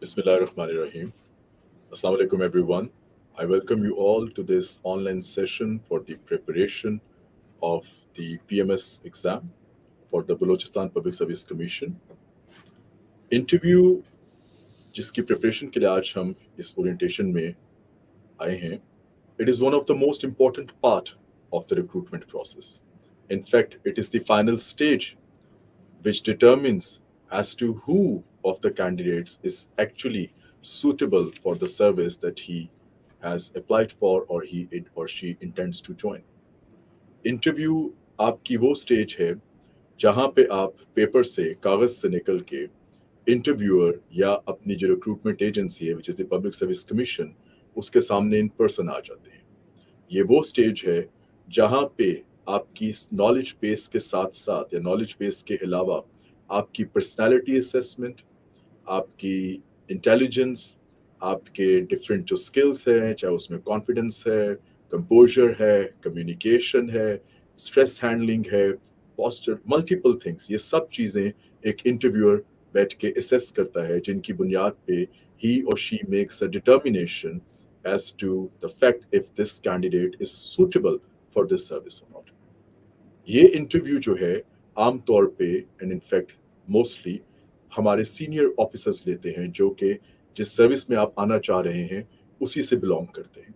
Bismillahirrahmanirrahim. Assalamu alaikum, everyone. I welcome you all to this online session for the preparation of the PMS exam for the Balochistan Public Service Commission. Interview जिसकी preparation के लिए आज हम इस orientation में आए हैं, it is one of the most important part of the recruitment process. In fact, it is the final stage which determines as to who of the candidates is actually suitable for the service that he has applied for or he or she intends to join. Interview आपकी वो stage है जहां पे आप paper से कागज से निकल के इंटरव्यूअर या अपनी जो रिक्रूटमेंट एजेंसी है which is the public service commission उसके सामने इन पर्सन आ जाते हैं. ये वो स्टेज है जहां पे आपकी नॉलेज बेस के साथ साथ या नॉलेज बेस के अलावा आपकी पर्सनालिटी असेसमेंट, आपकी इंटेलिजेंस, आपके डिफरेंट जो स्किल्स हैं, चाहे उसमें कॉन्फिडेंस है, कंपोजर है, कम्युनिकेशन है, स्ट्रेस हैंडलिंग है, पॉस्चर, मल्टीपल थिंग्स, ये सब चीज़ें एक इंटरव्यूअर बैठ के असेस करता है जिनकी बुनियाद पे he or she makes a determination as to the fact if this candidate is suitable for this service or not. ये इंटरव्यू जो है आम तौर पे एंड इनफैक्ट मोस्टली हमारे सीनियर ऑफिसर्स लेते हैं जो कि जिस सर्विस में आप आना चाह रहे हैं उसी से बिलोंग करते हैं.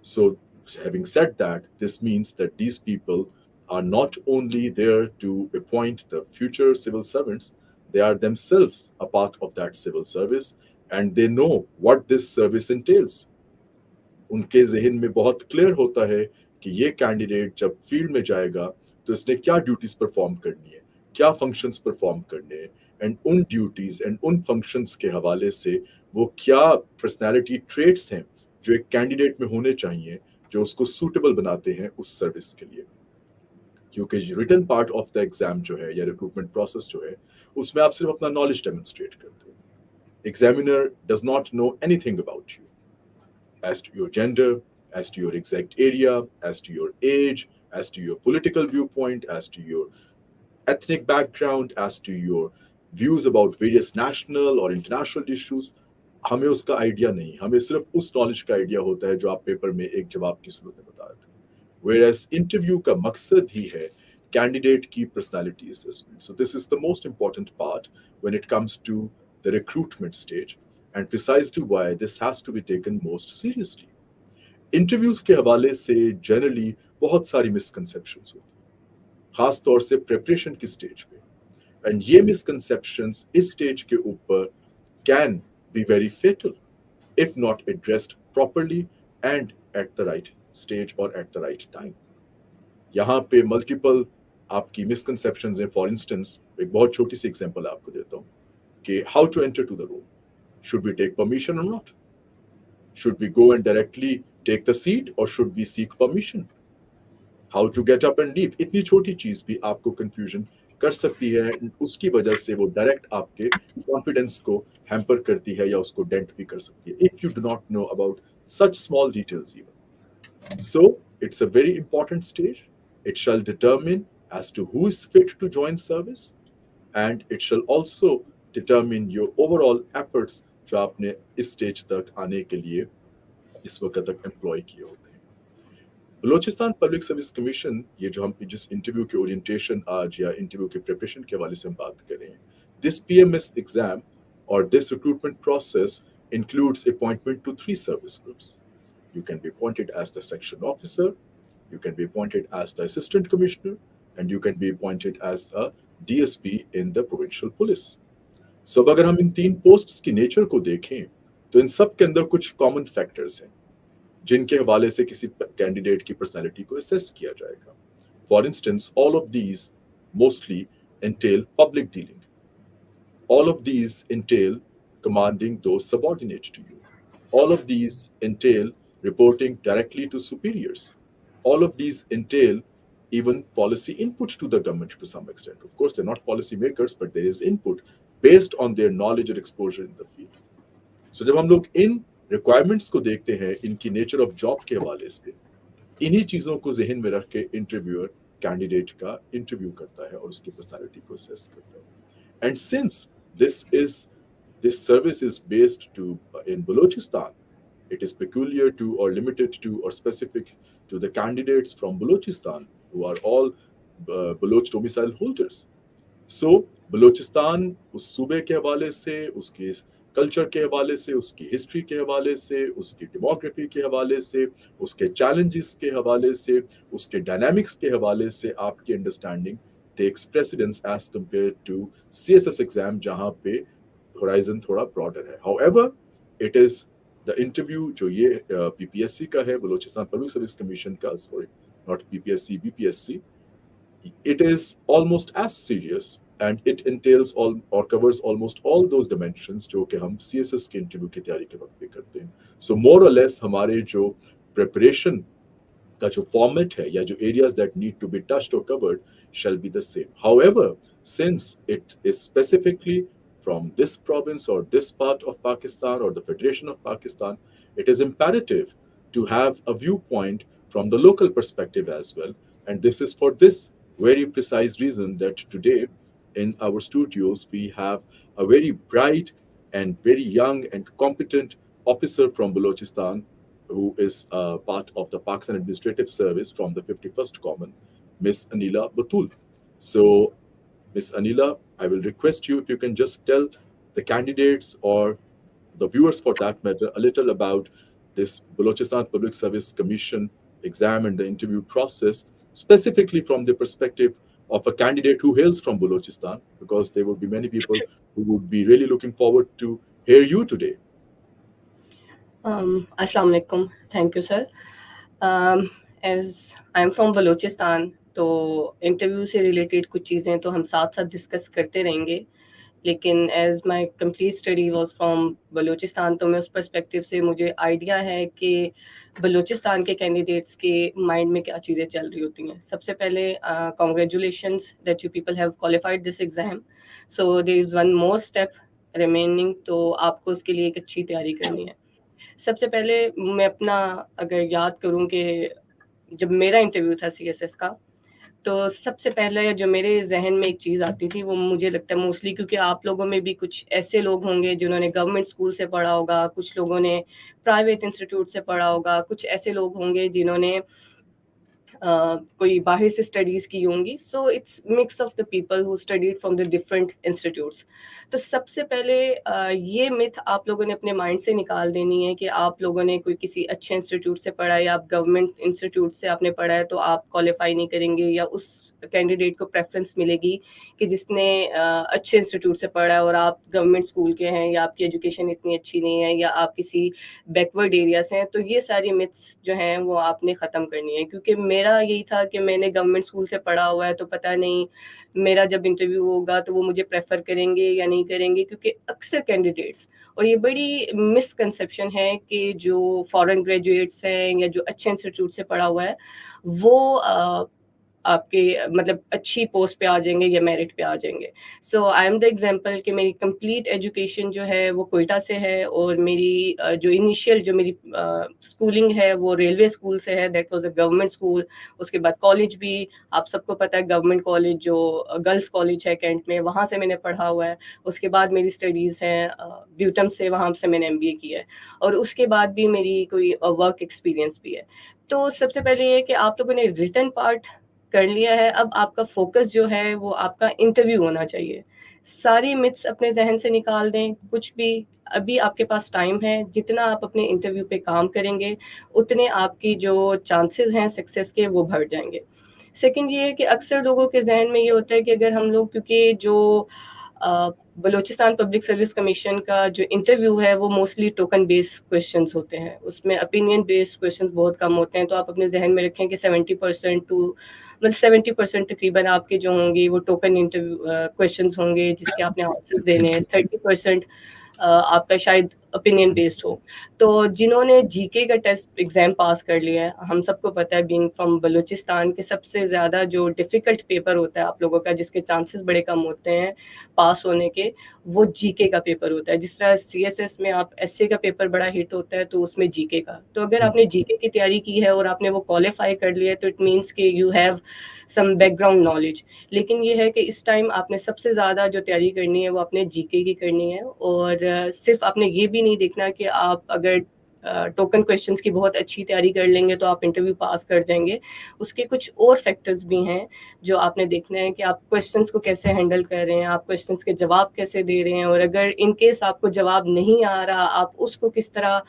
So, having said that, this means that these people are not only there to appoint the future civil servants, they are themselves a part of that civil service and they know what this service entails. उनके जहन में बहुत clear होता है कि ये candidate जब field में जाएगा तो इसने क्या ड्यूटीज परफॉर्म करनी है, क्या फंक्शंस परफॉर्म करने हैं एंड उन ड्यूटीज एंड उन फंक्शंस के हवाले से वो क्या पर्सनालिटी ट्रेट्स हैं जो एक कैंडिडेट में होने चाहिए जो उसको सूटेबल बनाते हैं उस सर्विस के लिए. क्योंकि written part of the exam जो है या रिक्रूटमेंट प्रोसेस जो है उसमें आप सिर्फ अपना नॉलेज डेमोन्स्ट्रेट करते हो. Examiner does not know anything about you as to your gender, as to your exact area, as to your age, as to your political viewpoint, as to your ethnic background, as to your views about various national or international issues. हमें उसका idea नहीं, हमें सिर्फ उस knowledge का idea होता है जो आप पेपर में एक जवाब की सूरत में बता रहे थे. Whereas इंटरव्यू का मकसद ही है कैंडिडेट की personality assessment. So this is the most important part when it comes to the recruitment stage. And precisely why this has to be taken most seriously. Interviews के हवाले से जनरली बहुत सारी misconceptions होती हैं, खास तौर से प्रिपरेशन की स्टेज पे. एंड ये मिसकंसेप्शंस इस स्टेज के ऊपर can be very fatal if not addressed properly and at the right stage और एट द राइट टाइम. यहाँ पे मल्टीपल आपकी मिसकंसेप्शंस हैं. फॉर इंस्टेंस एक बहुत छोटी सी एग्जांपल आपको देता हूँ कि how to enter to the room. Should we take permission or not? Should we go and directly take the seat or should we seek permission? How to get up and leave? इतनी छोटी चीज भी आपको confusion कर सकती है. उसकी वजह से वो डायरेक्ट आपके कॉन्फिडेंस को हैम्पर करती है या उसको डेंट भी कर सकती है if you do not know about such small details even. So it's a very important stage. It shall determine as to who is fit to join service and it shall also determine your overall efforts जो आपने इस stage तक आने के लिए इस वक्त तक एम्प्लॉय किए होते हैं. बलोचिस्तान पब्लिक सर्विस कमीशन, ये जो हम जिस इंटरव्यू के ओरिएंटेशन आज या इंटरव्यू के प्रिपरेशन के हवाले से हम बात करें, दिस पीएमएस एग्जाम और this recruitment process includes appointment to 3 service groups. You can be appointed as the section officer, you can be appointed as the assistant commissioner, and you can be appointed as a DSP in the provincial police. So, अगर हम इन 3 posts की nature को देखें तो इन सब के अंदर कुछ कॉमन फैक्टर्स हैं जिनके हवाले से किसी कैंडिडेट की पर्सनालिटी को असेस किया जाएगा. For instance, all of these mostly entail public dealing. All of these entail commanding those subordinate to you. All of these entail reporting directly to superiors. All of these entail even policy input to the government to some extent. Of course, they're not policy makers, but there is input based on their knowledge or exposure in the field. So जब हम लोग इन requirements को देखते हैं इनकी nature of job के हवाले से, इन्हीं चीज़ों को जहन में रख के इंटरव्यूअर कैंडिडेट का इंटरव्यू करता है और उसकी पर्सनालिटी को असेस करता है. And since this is this service is based to in Balochistan. It is peculiar to or limited to or specific to the candidates from Balochistan who are all Baloch domicile holders. सो बलूचिस्तान उस सूबे के हवाले से, उसके culture के हवाले से, उसकी हिस्ट्री के हवाले से, उसकी डेमोग्राफी के हवाले से, उसके चैलेंजेस के हवाले से, उसके डायनामिक्स के हवाले से आपकी understanding takes precedence as compared to CSS exam जहां पे होराइजन थोड़ा ब्रॉडर है. However it is the interview जो ये पीपीएससी का है, बलूचिस्तान पब्लिक सर्विस कमीशन का, sorry not PPSC, BPSC, it is almost as serious and it entails all or covers almost all those dimensions जो कि हम CSS के इंटरव्यू की तैयारी के वक्त पे करते हैं. So more or less हमारे जो preparation का जो format है या जो areas that need to be touched or covered shall be the same. However, since it is specifically from this province or this part of Pakistan or the Federation of Pakistan, it is imperative to have a viewpoint from the local perspective as well. And this is for this very precise reason that today in our studios we have a very bright and very young and competent officer from Balochistan who is part of the Pakistan Administrative Service from the 51st Common, Miss Anila Batul. So, Miss Anila, I will request you if you can just tell the candidates or the viewers for that matter a little about this Balochistan Public Service Commission exam and the interview process, specifically from the perspective of a candidate who hails from Balochistan, because there would be many people who would be really looking forward to hear you today. Assalamu alaikum. Thank you, sir. As I'm from Balochistan, तो interview से related कुछ चीज़ें तो हम साथ साथ discuss करते रहेंगे, लेकिन as my complete study was from Balochistan, तो मैं उस पर्सपेक्टिव से मुझे आइडिया है कि बलूचिस्तान के कैंडिडेट्स के माइंड में क्या चीज़ें चल रही होती हैं. सबसे पहले congratulations that you people have qualified this exam. So there is one more step remaining, तो आपको उसके लिए एक अच्छी तैयारी करनी है. सबसे पहले मैं अपना अगर याद करूं कि जब मेरा इंटरव्यू था सीएसएस का, तो सबसे पहले जो मेरे जहन में एक चीज़ आती थी, वो मुझे लगता है मोस्टली क्योंकि आप लोगों में भी कुछ ऐसे लोग होंगे जिन्होंने गवर्नमेंट स्कूल से पढ़ा होगा, कुछ लोगों ने प्राइवेट इंस्टीट्यूट से पढ़ा होगा, कुछ ऐसे लोग होंगे जिन्होंने कोई बाहर से स्टडीज़ की होंगी. So it's mix of the people who studied from the different institutes. तो सबसे पहले ये मिथ आप लोगों ने अपने माइंड से निकाल देनी है कि आप लोगों ने कोई किसी अच्छे इंस्टीट्यूट से पढ़ा है या आप गवर्नमेंट इंस्टीट्यूट से आपने पढ़ा है तो आप क्वालिफाई नहीं करेंगे, या उस कैंडिडेट को प्रेफरेंस मिलेगी कि जिसने अच्छे इंस्टीट्यूट से पढ़ा है और आप गवर्नमेंट स्कूल के हैं, या आपकी एजुकेशन इतनी अच्छी नहीं है, या आप किसी बैकवर्ड एरिया से हैं. तो ये सारी मिथ्स जो हैं वो आपने ख़त्म करनी है, क्योंकि मेरा यही था कि मैंने गवर्नमेंट स्कूल से पढ़ा हुआ है तो पता नहीं मेरा जब इंटरव्यू होगा तो वो मुझे प्रेफर करेंगे या नहीं करेंगे. क्योंकि अक्सर कैंडिडेट्स, और ये बड़ी मिसकंसेप्शन है कि जो फॉरेन ग्रेजुएट्स हैं या जो अच्छे इंस्टीट्यूट से पढ़ा हुआ है वो आपके मतलब अच्छी पोस्ट पे आ जाएंगे या मेरिट पे आ जाएंगे. सो आई एम द एग्जांपल कि मेरी कंप्लीट एजुकेशन जो है वो कोयटा से है, और मेरी जो इनिशियल जो मेरी स्कूलिंग है वो रेलवे स्कूल से है, that was a government school. उसके बाद कॉलेज भी आप सबको पता है, गवर्नमेंट कॉलेज जो गर्ल्स कॉलेज है कैंट में, वहाँ से मैंने पढ़ा हुआ है. उसके बाद मेरी स्टडीज़ हैं ब्यूटम से, वहाँ से मैंने MBA किया है, और उसके बाद भी मेरी कोई वर्क एक्सपीरियंस भी है. तो सबसे पहले ये कि आप लोगों ने रिटन पार्ट कर लिया है, अब आपका फोकस जो है वो आपका इंटरव्यू होना चाहिए. सारी मिथ्स अपने जहन से निकाल दें, कुछ भी अभी आपके पास टाइम है. जितना आप अपने इंटरव्यू पे काम करेंगे उतने आपकी जो चांसेस हैं सक्सेस के वो बढ़ जाएंगे. सेकंड ये है कि अक्सर लोगों के जहन में ये होता है कि अगर हम लोग, क्योंकि जो बलूचिस्तान पब्लिक सर्विस कमीशन का जो इंटरव्यू है वो मोस्टली टोकन बेस्ड क्वेश्चंस होते हैं, उसमें ओपिनियन बेस्ड क्वेश्चंस बहुत कम होते हैं. तो आप अपने जहन में रखें कि 70% टू मतलब 70% तकरीबन आपके जो होंगे वो टोकन इंटरव्यू क्वेश्चंस होंगे जिसके आपने आंसर्स देने हैं. 30% आपका शायद ओपिनियन बेस्ड हो. तो जिन्होंने जीके का टेस्ट एग्ज़ाम पास कर लिया है, हम सबको पता है बीइंग फ्रॉम बलूचिस्तान के सबसे ज़्यादा जो डिफ़िकल्ट पेपर होता है आप लोगों का, जिसके चांसेस बड़े कम होते हैं पास होने के, वो जीके का पेपर होता है. जिस तरह सीएसएस में आप एसए का पेपर बड़ा हिट होता है, तो उसमें जीके का. तो अगर आपने जीके की तैयारी की है और आपने वो क्वालिफाई कर लिया है, तो इट मीन्स कि you have some background knowledge. लेकिन ये है कि इस टाइम आपने सबसे ज़्यादा जो तैयारी करनी है वो अपने जीके की करनी है, और सिर्फ आपने ये भी नहीं देखना कि आप अगर टोकन क्वेश्चंस की बहुत अच्छी तैयारी कर लेंगे तो आप इंटरव्यू पास कर जाएंगे। उसके कुछ और फैक्टर्स भी हैं जो आपने देखना है कि आप क्वेश्चंस को कैसे हैंडल कर रहे हैं, आप क्वेश्चंस के जवाब कैसे दे रहे हैं, और अगर इन केस आपको जवाब नहीं आ रहा आप उसको किस तरह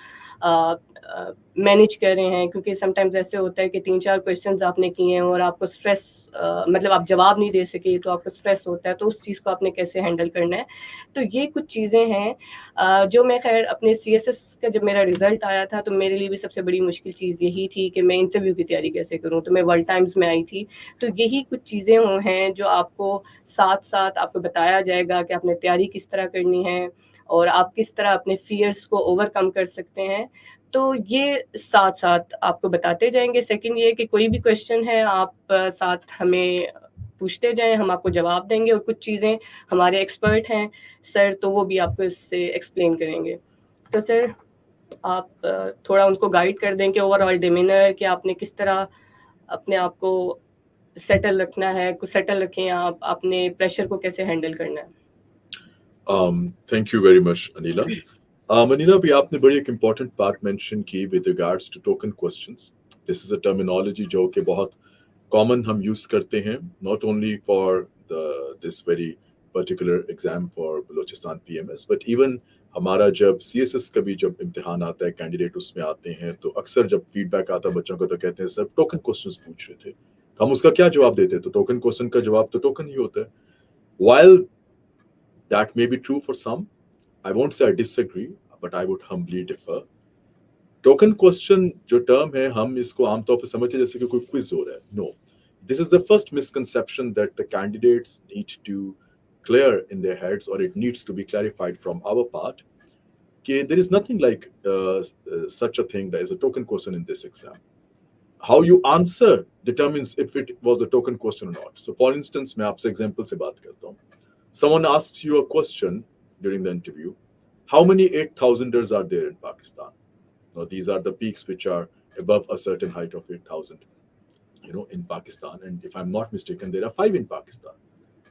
मैनेज कर रहे हैं। क्योंकि समटाइम्स ऐसे होता है कि 3-4 क्वेश्चंस आपने किए हैं और आपको स्ट्रेस मतलब आप जवाब नहीं दे सके तो आपको स्ट्रेस होता है, तो उस चीज़ को आपने कैसे हैंडल करना है। तो ये कुछ चीज़ें हैं जो मैं खैर अपने सीएसएस का जब मेरा रिजल्ट आया था तो मेरे लिए भी सबसे बड़ी मुश्किल चीज़ यही थी कि मैं इंटरव्यू की तैयारी कैसे करूँ। तो मैं वर्ल्ड टाइम्स में आई थी, तो यही कुछ चीज़ें हैं जो आपको साथ साथ आपको बताया जाएगा कि आपने तैयारी किस तरह करनी है और आप किस तरह अपने फियर्स को ओवरकम कर सकते हैं। तो ये साथ साथ आपको बताते जाएंगे। सेकंड ये कि कोई भी क्वेश्चन है आप साथ हमें पूछते जाएं, हम आपको जवाब देंगे, और कुछ चीज़ें हमारे एक्सपर्ट हैं सर तो वो भी आपको इससे एक्सप्लेन करेंगे। तो सर आप थोड़ा उनको गाइड कर दें कि ओवरऑल डिमीनर कि आपने किस तरह अपने आप को सेटल रखना है, कुछ सेटल रखें आप, अपने प्रेशर को कैसे हैंडल करना है। Thank you very much, Anila. Anila, भी आपने बड़ी एक important बात mention की with regards to token questions. This is a terminology जो कि बहुत common हम use करते हैं, not only for this very particular exam for Balochistan PMS, but even हमारा जब CSS का भी जब इम्तिहान आता है, कैंडिडेट उसमें आते हैं, तो अक्सर जब फीडबैक आता है बच्चों को तो कहते हैं सर टोकन क्वेश्चंस पूछ रहे थे, तो हम उसका क्या जवाब देते हैं? तो टोकन क्वेश्चन का जवाब तो टोकन ही होता है. While that may be true for some, I won't say I disagree, but I would humbly differ. Token question जो टर्म है हम इसको आमतौर पर समझते हैं जैसे कि कोई क्विज हो रहा है. No, this is the first misconception that the candidates need to clear in their heads, or it needs to be clarified from our part. Okay, there is nothing like such a thing that is a token question in this exam. How you answer determines if it was a token question or not. So, for instance, मैं आपसे example से बात करता हूँ. Someone asks you a question during the interview. How many 8,000ers are there in Pakistan? Now, these are the peaks which are above a certain height of 8,000, in Pakistan. And if I'm not mistaken, there are 5 in Pakistan.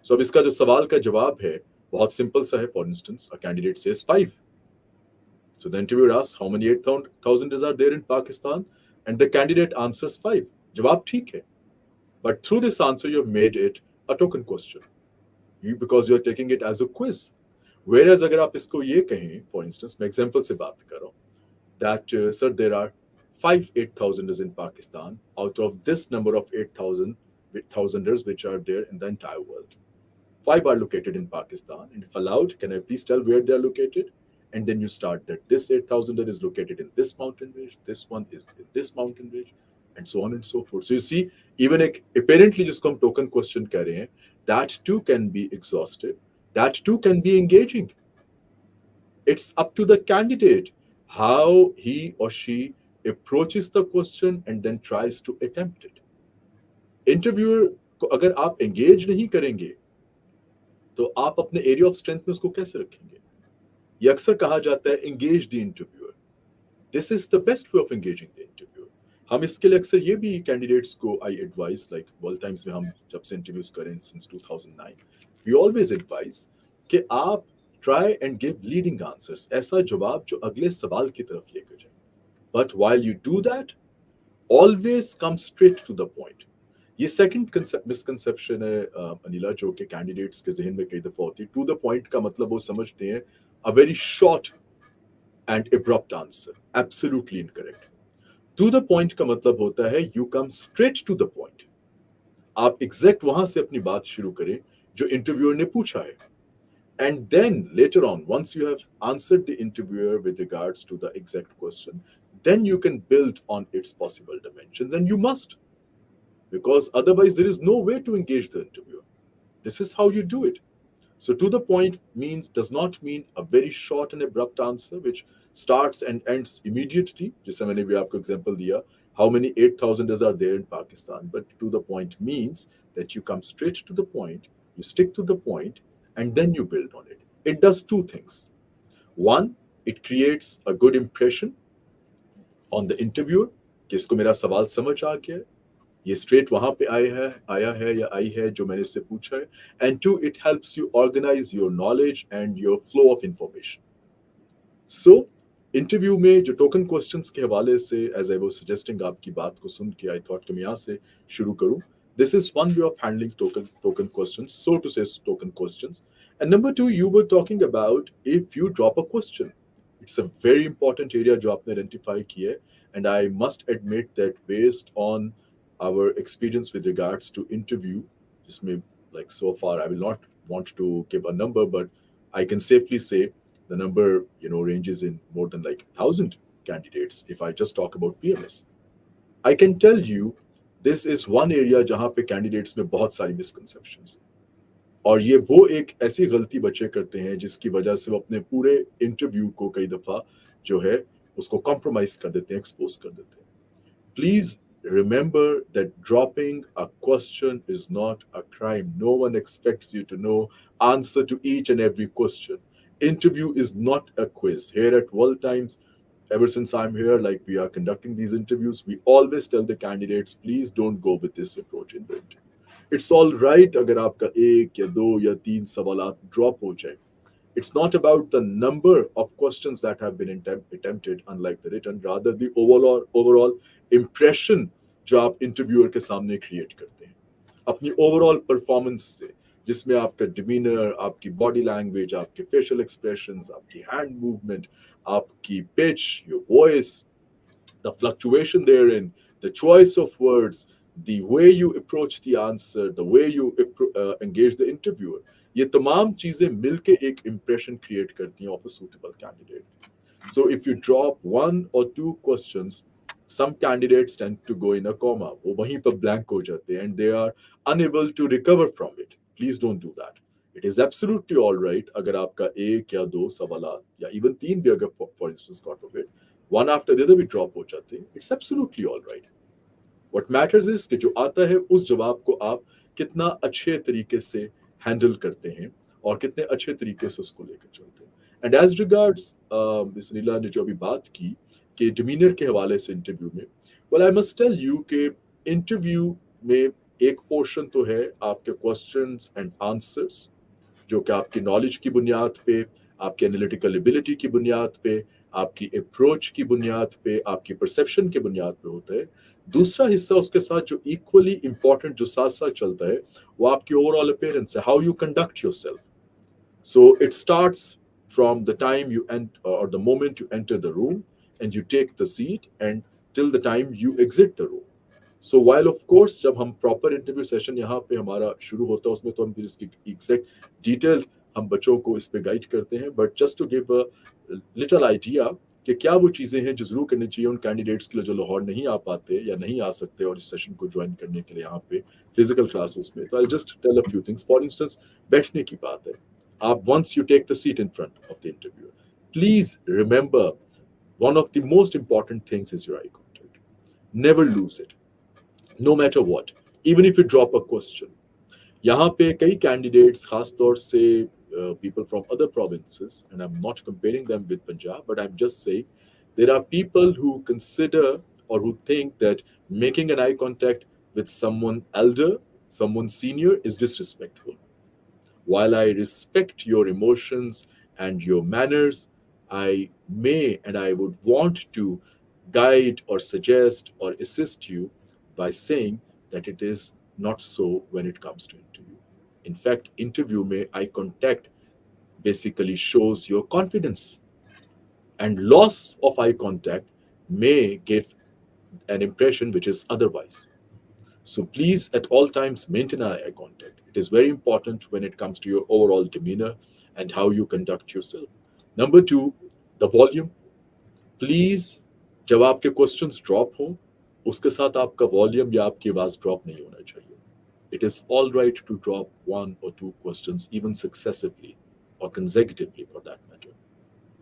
So, अब इसका जो सवाल का जवाब है बहुत simple सा है. For instance, a candidate says 5. So the interviewer asks, how many 8,000ers are there in Pakistan? And the candidate answers 5. जवाब ठीक है. But through this answer, you've made it a token question. Because you're taking it as a quiz. Whereas अगर आप इसको ये कहें, for instance, मैं example से बात कर रहा हूँ, that sir, there are 5 8,000ers in Pakistan out of this number of 8,000ers which are there in the entire world. 5 are located in Pakistan, and if allowed, can I please tell where they are located? And then you start that this 8,000er is located in this mountain range, this one is in this mountain range, and so on and so forth. So you see, even apparently just come token question kar rahe hain, that too can be exhaustive, that too can be engaging. It's up to the candidate how he or she approaches the question and then tries to attempt it. Interviewer को अगर आप engage नहीं करेंगे तो आप अपने area of strength में उसको कैसे रखेंगे? ये अक्सर कहा जाता है engage the interviewer. This is the best way of engaging the interviewer. हम इसके लिए अक्सर ये भी कैंडिडेट्स को आई एडवाइस, लाइक वर्ल्ड टाइम्स में हम जब से इंटरव्यूज करें सिंस 2009, वी ऑलवेज एडवाइस कि आप try and give leading answers, ऐसा जवाब जो अगले सवाल की तरफ लेकर जाए. But while you do that, always come straight to the point. ये सेकंड मिसकंसेप्शन है अनिला, जो कि कैंडिडेट्स के जहन में कई दफा होती है. टू द पॉइंट का मतलब वो समझते हैं a very short and abrupt answer. Absolutely incorrect. To the point का मतलब होता है you come straight to the point. आप एग्जैक्ट वहां से अपनी बात शुरू करें जो इंटरव्यूअर ने पूछा है. And then later on, once you have answered the interviewer with regards to the exact question, then you can build on its possible dimensions, and you must, because otherwise there is no way to engage the interviewer. This is how you do it. So to the point does not mean a very short and abrupt answer which starts and ends immediately. जैसे मैंने भी आपको example दिया, how many 8,000ers are there in Pakistan? But to the point means that you come straight to the point, you stick to the point, and then you build on it. It does two things. One, it creates a good impression on the interviewer कि इसको मेरा सवाल समझ आ गया है. ये straight वहां पे आया है या आई है जो मैंने इससे पूछा है. And two, it helps you organise your knowledge and your flow of information. So interview में जो टोकन क्वेश्चंस के हवाले से, एज आई वाज सजेस्टिंग, आपकी बात को सुन के आई थॉट कि मैं यहाँ से शुरू करूँ. This is one way of handling token questions, so to say token questions. And number two, you were talking about if you drop a question. It's a very important area जो आपने identify किया है. And I must admit that based on our experience with regards to interview, जिसमें like so far I will not want to give a number, but I can safely say the number ranges in more than like 1,000 candidates if I just talk about PMS. I can tell you this is one area जहाँ पे candidates में बहुत सारी misconceptions हैं. और ये वो एक ऐसी गलती बच्चे करते हैं जिसकी वजह से वो अपने पूरे इंटरव्यू को कई दफा जो है उसको कॉम्प्रोमाइज कर देते हैं, एक्सपोज कर देते हैं. Please remember that dropping a question is not a crime. No one expects you to know answer to each and every question. Interview is not a quiz. Here at World Times, ever since I'm here, like we are conducting these interviews, we always tell the candidates, please don't go with this approach in the interview. It's all right अगर आपका एक या दो या तीन सवाल drop हो जाए. It's not about the number of questions that have been attempted, unlike the written, rather the overall impression जो आप इंटरव्यूअर के सामने क्रिएट करते हैं अपनी ओवरऑल परफॉर्मेंस से, जिसमें आपका डिमीनर, आपकी बॉडी लैंग्वेज, आपके फेशियल एक्सप्रेशंस, आपकी हैंड मूवमेंट, आपकी pitch, your voice, the fluctuation therein, the choice of words, the way you approach the answer, the way you engage the interviewer. ये तमाम चीजें मिलके एक impression create करती हैं of a suitable candidate. So if you drop one or two questions, some candidates tend to go in a coma. वो वहीं पर blank हो जाते हैं and they are unable to recover from it. Please don't do that. It is absolutely all right अगर आपका एक या दो सवाल या even तीन भी अगर for instance God forbid one after the other भी drop हो जाते हैं. It's absolutely all right. What matters is कि जो आता है उस जवाब को आप कितना अच्छे तरीके से हैंडल करते हैं और कितने अच्छे तरीके से उसको लेकर चलते हैं. एंड एज रिगार्ड्स मिस नीला ने जो अभी बात की कि डिमीनर के हवाले से इंटरव्यू में, well I must tell you कि इंटरव्यू में एक पोर्शन तो है आपके क्वेश्चंस एंड आंसर्स जो कि आपकी नॉलेज की बुनियाद पे, आपकी एनालिटिकल एबिलिटी की बुनियाद पे, आपकी अप्रोच की बुनियाद पे, आपकी परसेप्शन की बुनियाद पे होता है. दूसरा हिस्सा उसके साथ जो इक्वली इंपॉर्टेंट जो साथ साथ चलता है वो आपकी ओवरऑल अपीयरेंस है, how you conduct yourself. So it starts from the time you enter or the moment you enter the room and you take the seat and till the time you exit the room. So while of course जब हम proper interview session यहाँ पे हमारा शुरू होता है उसमें तो हम फिर इसकी एग्जैक्ट डिटेल हम बच्चों को इस पे गाइड करते हैं, but just to give a little idea कि क्या वो चीज़ें हैं जो जरूर करनी चाहिए उन कैंडिडेट्स के लिए जो लाहौर नहीं आ पाते या नहीं आ सकते और इस सेशन को ज्वाइन करने के लिए यहाँ पे फिजिकल क्लासेस में. तो I just tell a few things. For instance बैठने की बात है, आप once you take the seat in front of the interview, please remember one of the most important things is your eye contact. Never lose it, no matter what, even if you drop a question. यहाँ पे कई candidates खास तौर से people from other provinces, and I'm not comparing them with Punjab, but I'm just saying there are people who consider or who think that making an eye contact with someone elder, someone senior is disrespectful. While I respect your emotions and your manners, I may and I would want to guide or suggest or assist you by saying that it is not so when it comes to interview. In fact, interview may eye contact basically shows your confidence, and loss of eye contact may give an impression which is otherwise. So please, at all times, maintain eye contact. It is very important when it comes to your overall demeanor and how you conduct yourself. Number two, the volume. Please, जब आपके questions drop हो, उसके साथ आपका volume या आपकी आवाज drop नहीं होना चाहिए. It is all right to drop one or two questions even successively or consecutively for that matter.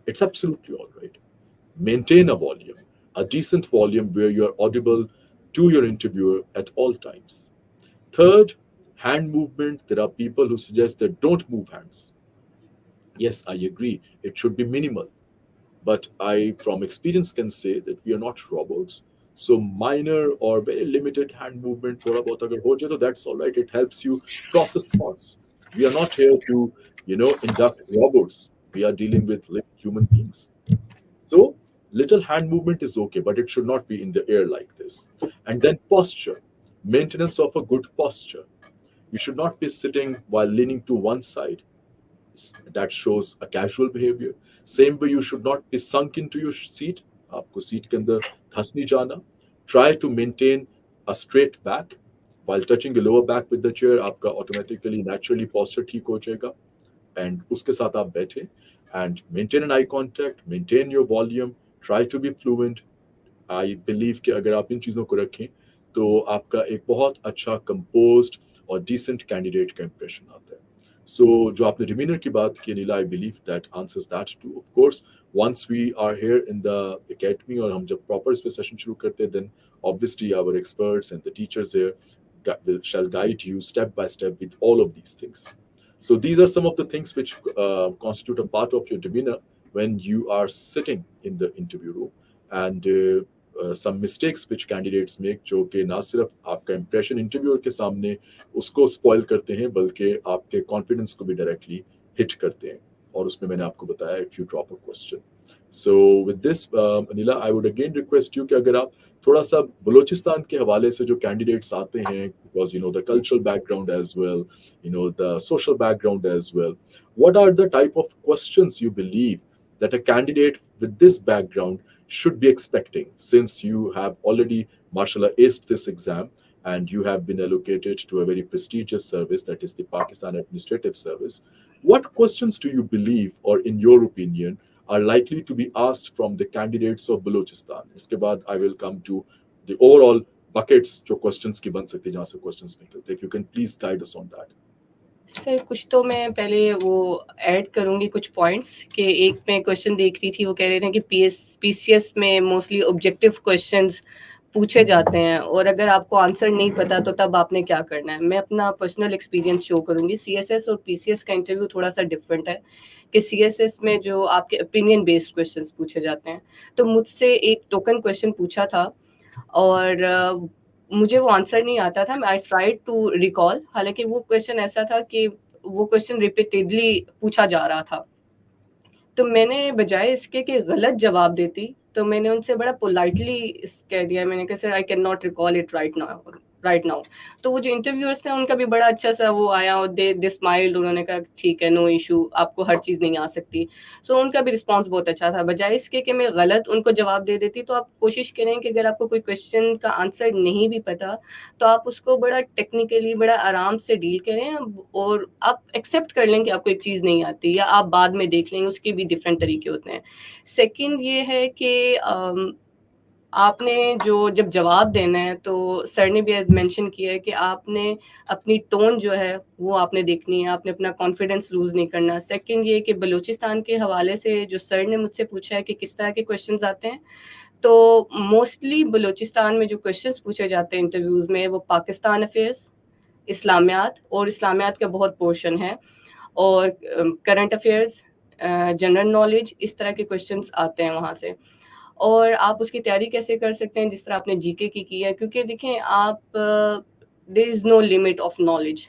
It's absolutely all right. Maintain a volume, a decent volume where you're audible to your interviewer at all times. Third, hand movement. There are people who suggest that don't move hands. Yes, I agree. It should be minimal. But I, from experience, can say that we are not robots. So minor or very limited hand movement थोड़ा बहुत अगर हो जाए तो that's all right. It helps you process thoughts. We are not here to, induct robots. We are dealing with human beings. So little hand movement is okay, but it should not be in the air like this. And then posture, maintenance of a good posture. You should not be sitting while leaning to one side. That shows a casual behavior. Same way, you should not be sunk into your seat. आपको seat के अंदर धंस नहीं जाना. Try to maintain a straight back. While touching the lower back with the chair, आपका automatically naturally posture ठीक हो जाएगा. And उसके साथ आप बैठे and maintain an eye contact, maintain your volume, try to be fluent. I believe कि अगर आप इन चीज़ों को रखें तो आपका एक बहुत अच्छा कंपोज्ड और डिसेंट कैंडिडेट का इंप्रेशन आता है. सो जो आपने डिमीनर की बात की Neela, I believe that answers that too. Of course once we are here in the academy और हम जब प्रॉपर इस पे सेशन शुरू करते हैं, then obviously our experts and the teachers here shall guide you step by step with all of these things. So these are some of the things which constitute a part of your demeanor when you are sitting in the interview room. And some mistakes which candidates make, जो कि ना सिर्फ आपका impression interviewer के सामने उसको spoil करते हैं, बल्कि आपके कॉन्फिडेंस को भी डायरेक्टली हिट करते हैं. और उसमें मैंने आपको बताया if you drop a question. So with this Anila, I would again request you कि अगर आप थोड़ा सा बलूचिस्तान के हवाले से जो कैंडिडेट्स आते हैं, because the cultural background as well, the social background as well, what are the type of questions you believe that a candidate with this background should be expecting, since you have already, mashallah, aced this exam and you have been allocated to a very prestigious service, that is the Pakistan Administrative Service? What questions do you believe, or in your opinion, are likely to be asked from the candidates of Balochistan? Iske baad I will come to the overall buckets जो questions की बन सकती है, जहाँ से questions निकलते. If you can please guide us on that. Sir कुछ तो मैं पहले वो ऐड करूँगी कुछ पॉइंट्स कि एक मैं क्वेश्चन देख रही थी, वो कह रहे थे कि पीसीएस में मोस्टली ऑब्जेक्टिव क्वेश्चंस पूछे जाते हैं और अगर आपको आंसर नहीं पता तो तब आपने क्या करना है. मैं अपना पर्सनल एक्सपीरियंस शो करूँगी. सीएसएस और पीसीएस का इंटरव्यू थोड़ा सा डिफरेंट है कि सीएसएस में जो आपके ओपिनियन बेस्ड क्वेश्चंस पूछे जाते हैं, तो मुझसे एक टोकन क्वेश्चन पूछा था और मुझे वो आंसर नहीं आता था. आई ट्राइड टू रिकॉल, हालांकि वो क्वेश्चन ऐसा था कि वो क्वेश्चन रिपीटेडली पूछा जा रहा था, तो मैंने बजाय इसके कि गलत जवाब देती, तो मैंने उनसे बड़ा पोलाइटली कह दिया. मैंने कहा sir I can not recall it right now. तो वो जो इंटरव्यूअर्स थे उनका भी बड़ा अच्छा सा वो आया और दे स्माइल्ड. उन्होंने कहा ठीक है, नो इशू, आपको हर चीज़ नहीं आ सकती. सो उनका भी रिस्पॉन्स बहुत अच्छा था. बजाय इसके कि मैं गलत उनको जवाब दे देती, तो आप कोशिश करें कि अगर आपको कोई क्वेश्चन का आंसर नहीं भी पता तो आप उसको बड़ा टेक्निकली बड़ा आराम से डील करें और आप एक्सेप्ट कर लें कि आपको एक चीज़ नहीं आती या आप बाद में देख लेंगे. उसके भी डिफरेंट तरीके होते हैं. सेकंड ये है कि आपने जो जब जवाब देना है, तो सर ने भी मेंशन किया है कि आपने अपनी टोन जो है वो आपने देखनी है, आपने अपना कॉन्फिडेंस लूज़ नहीं करना. सेकंड ये कि बलूचिस्तान के हवाले से जो सर ने मुझसे पूछा है कि किस तरह के क्वेश्चंस आते हैं, तो मोस्टली बलूचिस्तान में जो क्वेश्चंस पूछे जाते हैं इंटरव्यूज़ में, वो पाकिस्तान अफेयर्स, इस्लामियात, और इस्लामियात का बहुत पोर्शन है, और करंट अफेयर्स, जनरल नॉलेज, इस तरह के क्वेश्चंस आते हैं वहाँ से. और आप उसकी तैयारी कैसे कर सकते हैं, जिस तरह आपने जीके की है, क्योंकि देखें आप, there is no limit of knowledge.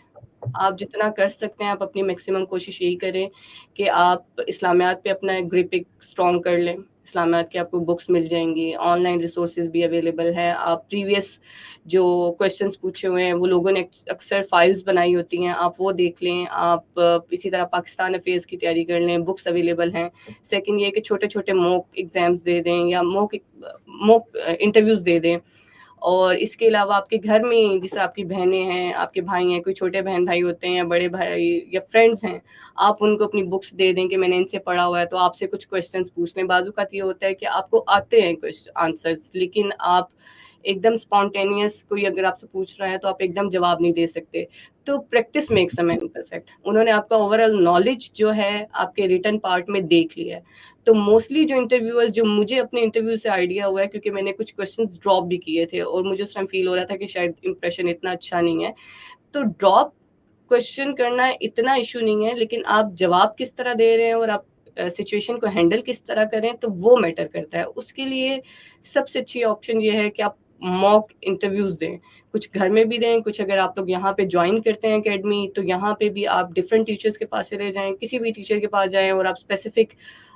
आप जितना कर सकते हैं आप अपनी मैक्सिमम कोशिश यही करें कि आप इस्लामियात पे अपना ग्रिप एक स्ट्रॉन्ग कर लें. इस्लामियात की आपको बुक्स मिल जाएंगी, ऑनलाइन रिसोर्सेज भी अवेलेबल हैं. आप प्रीवियस जो क्वेश्चंस पूछे हुए हैं वो लोगों ने अक्सर फाइल्स बनाई होती हैं, आप वो देख लें. आप इसी तरह पाकिस्तान अफेयर्स की तैयारी कर लें, बुक्स अवेलेबल हैं. सेकंड ये कि छोटे छोटे मॉक एग्ज़ाम्स दे दें या मॉक इंटरव्यूज़ दे दें. और इसके अलावा आपके घर में जैसे आपकी बहनें हैं, आपके भाई हैं, कोई छोटे बहन भाई होते हैं या बड़े भाई या फ्रेंड्स हैं, आप उनको अपनी बुक्स दे दें कि मैंने इनसे पढ़ा हुआ है, तो आपसे कुछ क्वेश्चंस पूछ लें. बाज़-औक़ात ये होता है कि आपको आते हैं आंसर्स, लेकिन आप एकदम स्पॉन्टेनियस कोई अगर आपसे पूछ रहा है तो आप एकदम जवाब नहीं दे सकते. तो practice makes a man perfect. उन्होंने आपका ओवरऑल नॉलेज जो है आपके रिटन पार्ट में देख लिया है. तो मोस्टली जो इंटरव्यूअर्स, जो मुझे अपने इंटरव्यू से आइडिया हुआ है, क्योंकि मैंने कुछ क्वेश्चंस ड्रॉप भी किए थे और मुझे उस टाइम फील हो रहा था कि शायद इंप्रेशन इतना अच्छा नहीं है, तो ड्रॉप क्वेश्चन करना इतना इशू नहीं है, लेकिन आप जवाब किस तरह दे रहे हैं और आप सिचुएशन को हैंडल किस तरह करें, तो वो मैटर करता है। उसके लिए सबसे अच्छी ऑप्शन ये है कि आप मॉक इंटरव्यूज़ दें, कुछ घर में भी दें, कुछ अगर आप लोग यहाँ पे ज्वाइन करते हैं एकेडमी, तो यहाँ पे भी आप डिफरेंट टीचर्स के पास चले जाएँ, किसी भी टीचर के पास जाएँ और आप स्पेसिफिक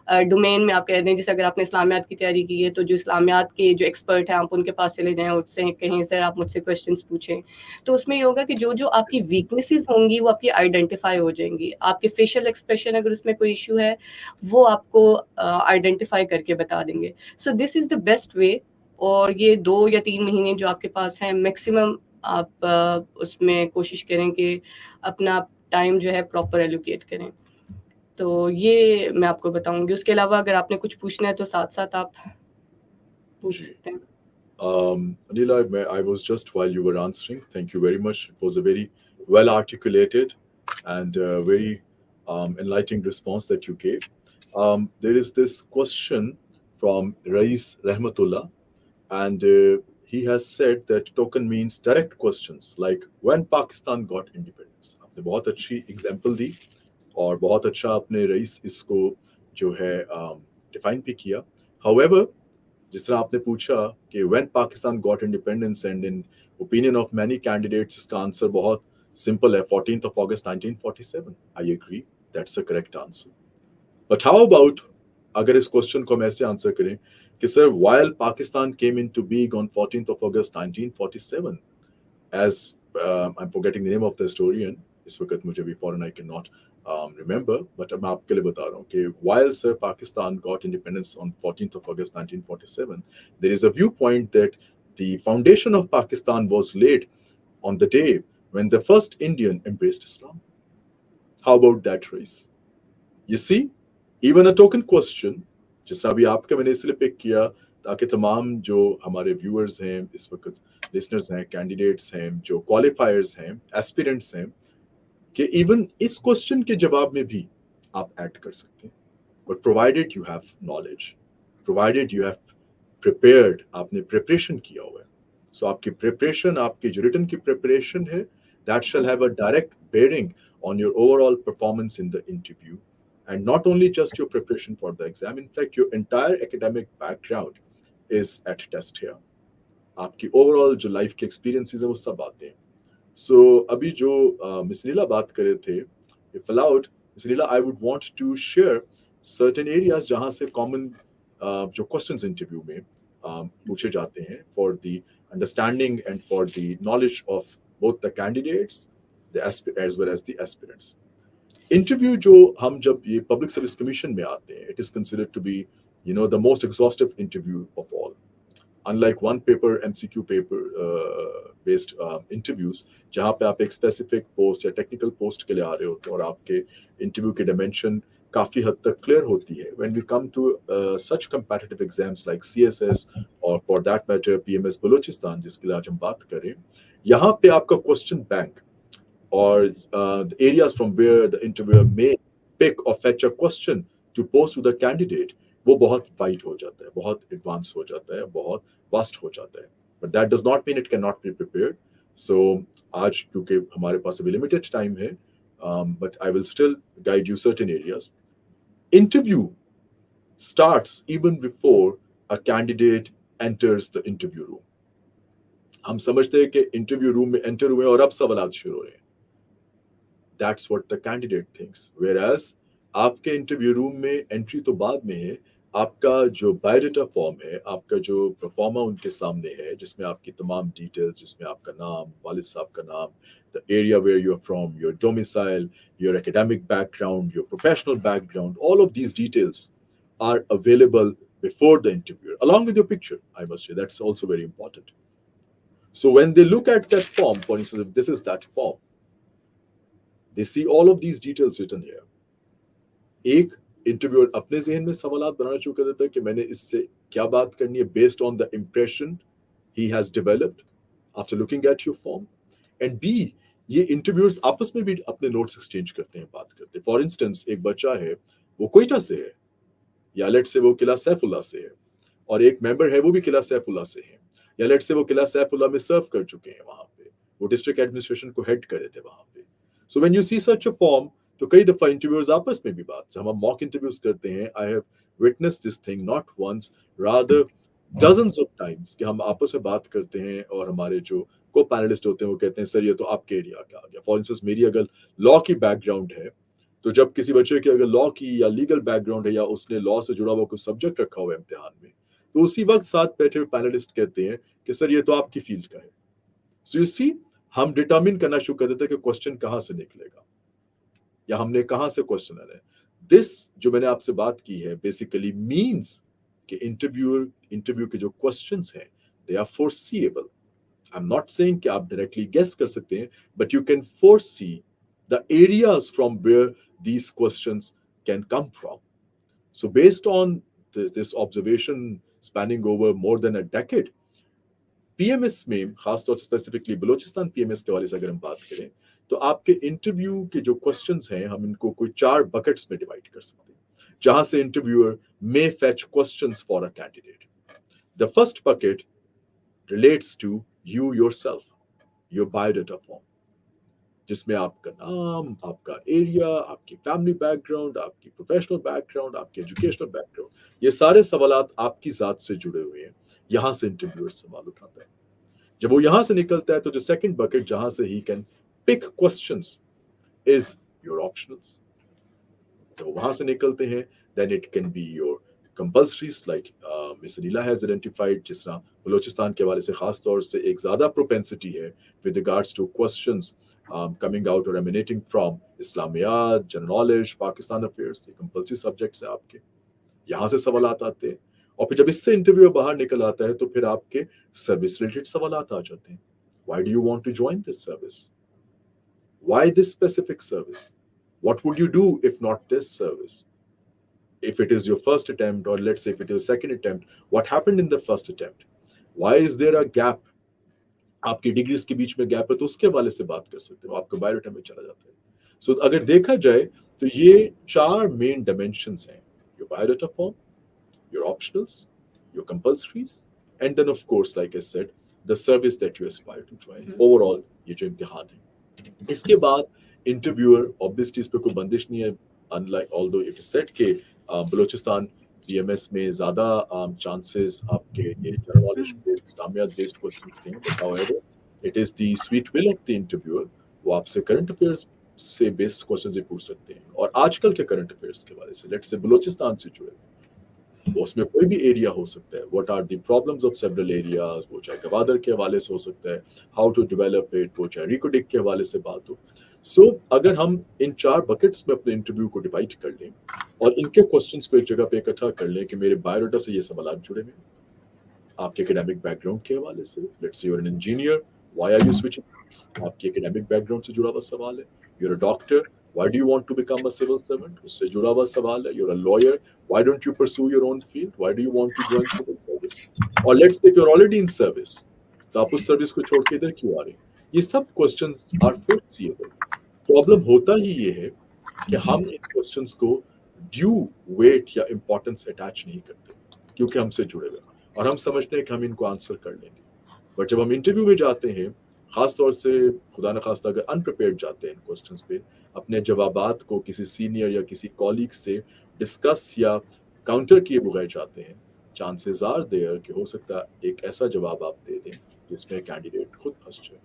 डोमेन में आप कह दें, जैसे अगर आपने इस्लामियात की तैयारी की है, तो जो इस्लामियात के जो एक्सपर्ट हैं, आप उनके पास चले जाएँ और उससे कहें, सर आप मुझसे क्वेश्चंस पूछें। तो उसमें ये होगा कि जो आपकी वीकनेसेस होंगी, वो आपकी आइडेंटिफाई हो जाएंगी। आपके फेशियल एक्सप्रेशन अगर उसमें कोई इशू है, वो आपको आइडेंटिफाई करके बता देंगे। So this is the best way. और ये 2 या 3 महीने जो आपके पास हैं, मैक्सिमम आप उसमें कोशिश करें कि अपना टाइम जो है प्रॉपर एलोकेट करें। तो ये मैं आपको बताऊँगी। उसके अलावा अगर आपने कुछ पूछना है तो साथ-साथ आप पूछ जी सकते हैं। Anila, I was just while you were answering. Thank you very much. It was a very well articulated and very enlightening response that you gave. There is this question from Rais Rahmatullah, and he has said that token means direct questions like when Pakistan got independence. आपने बहुत अच्छी example दी और बहुत अच्छा आपने rice इसको जो है डिफाइन भी किया. However, जिस तरह आपने पूछा कि when Pakistan got independence and in opinion of many candidates इसका आंसर बहुत सिंपल है, 14th of August 1947. I agree, that's the correct answer. But how about अगर इस क्वेश्चन को हम ऐसे आंसर करें कि sir while Pakistan came into being on 14th of August 1947, as I'm forgetting the name of the historian, इस वक्त मुझे भी फौरन I cannot remember, but मैं आपके लिए बता रहा हूँ कि while sir Pakistan got independence on 14th of August 1947, there is a viewpoint that the foundation of Pakistan was laid on the day when the first Indian embraced Islam. How about that, race? You see, even a token question, जिसका भी आपका मैंने इसलिए pick किया ताकि तमाम जो हमारे व्यूअर्स हैं इस वक्त, लिसनर्स हैं, कैंडिडेट्स हैं, जो क्वालिफायर्स हैं, एस्पिरेंट्स हैं, कि इवन इस क्वेश्चन के जवाब में भी आप ऐड कर सकते हैं. But provided you have knowledge, provided you have prepared, आपने प्रिपरेशन किया हुआ है. सो आपकी प्रिपरेशन, आपकी जो रिटन की प्रिपरेशन है, that shall have a direct bearing on your overall performance in the interview, and not only just your preparation for the exam. In fact, your entire academic background is at test here. आपकी overall जो life के experiences है वो सब आते हैं. सो अभी जो मिस नीला बात कर रहे थे, fill out miss Neela, I would want to share certain areas जहां से कॉमन जो क्वेश्चंस इंटरव्यू में पूछे जाते हैं for the understanding and for the knowledge of both the candidates as well as the aspirants. Interview जो हम जब ये पब्लिक सर्विस कमीशन में आते हैं, it is considered to be the most exhaustive interview of all. Unlike one paper MCQ paper based interviews, जहाँ पे आप एक स्पेसिफिक पोस्ट या टेक्निकल पोस्ट के लिए आ रहे होते हैं और आपके इंटरव्यू की डायमेंशन काफ़ी हद तक क्लियर होती है. When we come to such competitive exams like CSS or for that matter PMS Balochistan जिसके लिए आज हम बात करें, यहाँ पे आपका question bank or the areas from where the interviewer may pick or fetch a question to pose to the candidate, वो बहुत वाइड हो जाता है, बहुत एडवांस हो जाता है, बहुत वास्ट हो जाता है. But that does not mean it can not be prepared. So आज क्योंकि हमारे पास अभी लिमिटेड टाइम है, but I will still guide you certain areas. Interview starts even before a candidate enters the interview room. हम समझते हैं कि इंटरव्यू रूम में एंटर हुए और अब सवाल शुरू हो रहे हैं. That's what the candidate thinks. Whereas आपके इंटरव्यू रूम में एंट्री तो बाद में है, आपका जो बायोडाटा फॉर्म है, आपका जो परफॉर्मा उनके सामने है, जिसमें आपकी तमाम डिटेल्स, जिसमें आपका नाम, वालिद साहब का नाम, the area where you're from, your domicile, your academic background, your professional background, all of these details are available before the interviewer, along with your picture, I must say. That's also very important. So when they look at that form, for instance, if this is that form, they see all of these details written here. एक interviewer अपने जहन में सवाल बनाना शुरू कर देता है कि मैंने इससे क्या बात करनी है based on the impression he has developed after looking at your form. And B, ये इंटरव्यूअर्स आपस में भी अपने नोट्स एक्सचेंज करते हैं, बात करते हैं. फॉर इंस्टेंस, एक बच्चा है, वो कोयटा से है, या लेट से वो किला सैफुल्ला से है, और एक मेंबर है वो भी किला सैफुल्ला से है, या लेट से वो किला सैफुल्ला में सर्व कर चुके हैं, वहां पे वो डिस्ट्रिक्ट एडमिनिस्ट्रेशन को हेड करे थे वहां पे. So when you see such a form, तो कई दफा इंटरव्यूअर्स आपस में भी बात, जब हम मॉक इंटरव्यूज करते हैं, I have witness this thing not once, rather dozens of times, कि हम आपस में बात करते हैं और हमारे जो को पैनलिस्ट होते हैं वो कहते हैं सर ये तो आपके एरिया का आ गया। फॉर इंस्टेंस मेरी अगर लॉ की बैकग्राउंड है, तो जब किसी बच्चे की अगर लॉ की या लीगल बैकग्राउंड है या उसने लॉ से जुड़ा हुआ कुछ सब्जेक्ट रखा हुआ है इम्तिहान में, तो उसी वक्त साथ बैठे हुए पैनलिस्ट कहते हैं कि सर ये तो आपकी फील्ड का है। सो यू सी, हम डिटर्मिन करना शुरू कर देते हैं कि क्वेश्चन कहाँ से निकलेगा या हमने कहाँ से क्वेश्चन आना है। दिस जो मैंने आपसे बात की है बेसिकली मीन्स कि इंटरव्यू के जो क्वेश्चंस हैं they are foreseeable. I am not saying कि आप डायरेक्टली गेस कर सकते हैं, but you can foresee the areas from where these questions can come from. So, based on this observation spanning over more than a decade, PMS में खासतौर specifically Balochistan PMS के हवाले से अगर हम बात करें, तो आपके इंटरव्यू के जो क्वेश्चंस हैं हम इनको कोई 4 बकेट्स में डिवाइड कर सकते हैं जहां से interviewer may fetch questions for a candidate. The first bucket relates to you yourself, your biodata form, जिसमें आपका नाम, आपका एरिया, आपकी फैमिली बैकग्राउंड, आपकी प्रोफेशनल बैकग्राउंड, आपकी एजुकेशनल बैकग्राउंड, ये सारे सवालात आपकी जात से जुड़े हुए हैं। यहां से इंटरव्यूअर सवाल उठाता है। जब वो यहां से निकलता है तो जो सेकंड बकेट जहां से ही can pick questions is your optionals. जब वो वहां से निकलते हैं then it can be your compulsories like miss Neela has identified, जिस तरह बलूचिस्तान के हवाले से खास तौर से एक ज्यादा प्रोपेंसिटी है with regards to questions coming out और emanating from Islamiat, general knowledge, Pakistan affairs, ये कंपल्सरी सब्जेक्ट्स है आपके। यहाँ से सवाल आते हैं और फिर जब इससे इंटरव्यू बाहर निकल आता है तो फिर आपके सर्विस रिलेटेड सवाल आ जाते हैं। Why do you want to join this service? Why this specific service? What would you do if not this service? If it is your first attempt, or let's say if it is second attempt, what happened in the first attempt? Why is there a gap? आपकी degrees के बीच में gap है तो उसके हवाले से बात कर सकते हो, आपका बायोडाटा में चला जाता है। सो अगर देखा जाए तो ये 4 मेन डायमेंशंस हैं, your biodata form, your optionals, your compulsories, and then of course, like I said, the service that you aspire to join. Overall, ये जो इम्तिहान है, इसके बाद इंटरव्यूअर ऑब्वियसली इस पे कोई बंदिश नहीं है, unlike although it is set के बलूचिस्तान पीएमएस में ज्यादा चांसेस आपके ये general knowledge based, Islamiat based questions के हैं, but however it is the sweet will of the interviewer, वो आपसे करंट अफेयर्स से बेस्ड क्वेश्चंस भी पूछ सकते हैं और आजकल के करंट अफेयर्स के हवाले से, लेट्स से बलूचिस्तान से जुड़े, उसमें कोई भी एरिया हो सकता है। What are the problems of several areas, वो चाहे गवादर के हवाले से हो सकता है, हाउ टू डेवलप इट, वो चाहे रिकोडिक के हवाले से बात हो। सो अगर हम इन 4 बकेट्स में अपने इंटरव्यू को डिवाइड कर लें और इनके क्वेश्चंस को एक जगह पे इकट्ठा कर लें कि मेरे बायोडाटा से ये सवाल जुड़े हुए, आपके एकेडमिक बैकग्राउंड के हवाले से, let's say you are an engineer, why are you switching, आपके एकेडमिक बैकग्राउंड से जुड़ा हुआ सवाल है। You are a doctor, why do you want to become a civil servant, उससे जुड़ा हुआ सवाल है। you're a lawyer, why don't you pursue your own field, why do you want to join civil service, or let's say if you're already in service, तो आप उस service को छोड़ के इधर क्यों आ रहे हैं। ये सब क्वेश्चंस आर फोरसीएबल। प्रॉब्लम होता ही ये है कि हम इन क्वेश्चंस को ड्यू वेट या इंपॉर्टेंस अटैच नहीं करते क्योंकि हमसे जुड़े हुए और हम समझते हैं कि हम इनको आंसर कर लेंगे। बट जब हम इंटरव्यू में जाते हैं, खासतौर से खुदा न खास्ता अगर अनप्रिपेयर्ड जाते हैं इन क्वेश्चंस पे, अपने जवाबात को किसी सीनियर या किसी कॉलीग से डिस्कस या काउंटर किए बगैर जाते हैं, चांसेस आर देयर कि हो सकता है एक ऐसा जवाब आप दे दें जिसमें कैंडिडेट खुद फंस जाए।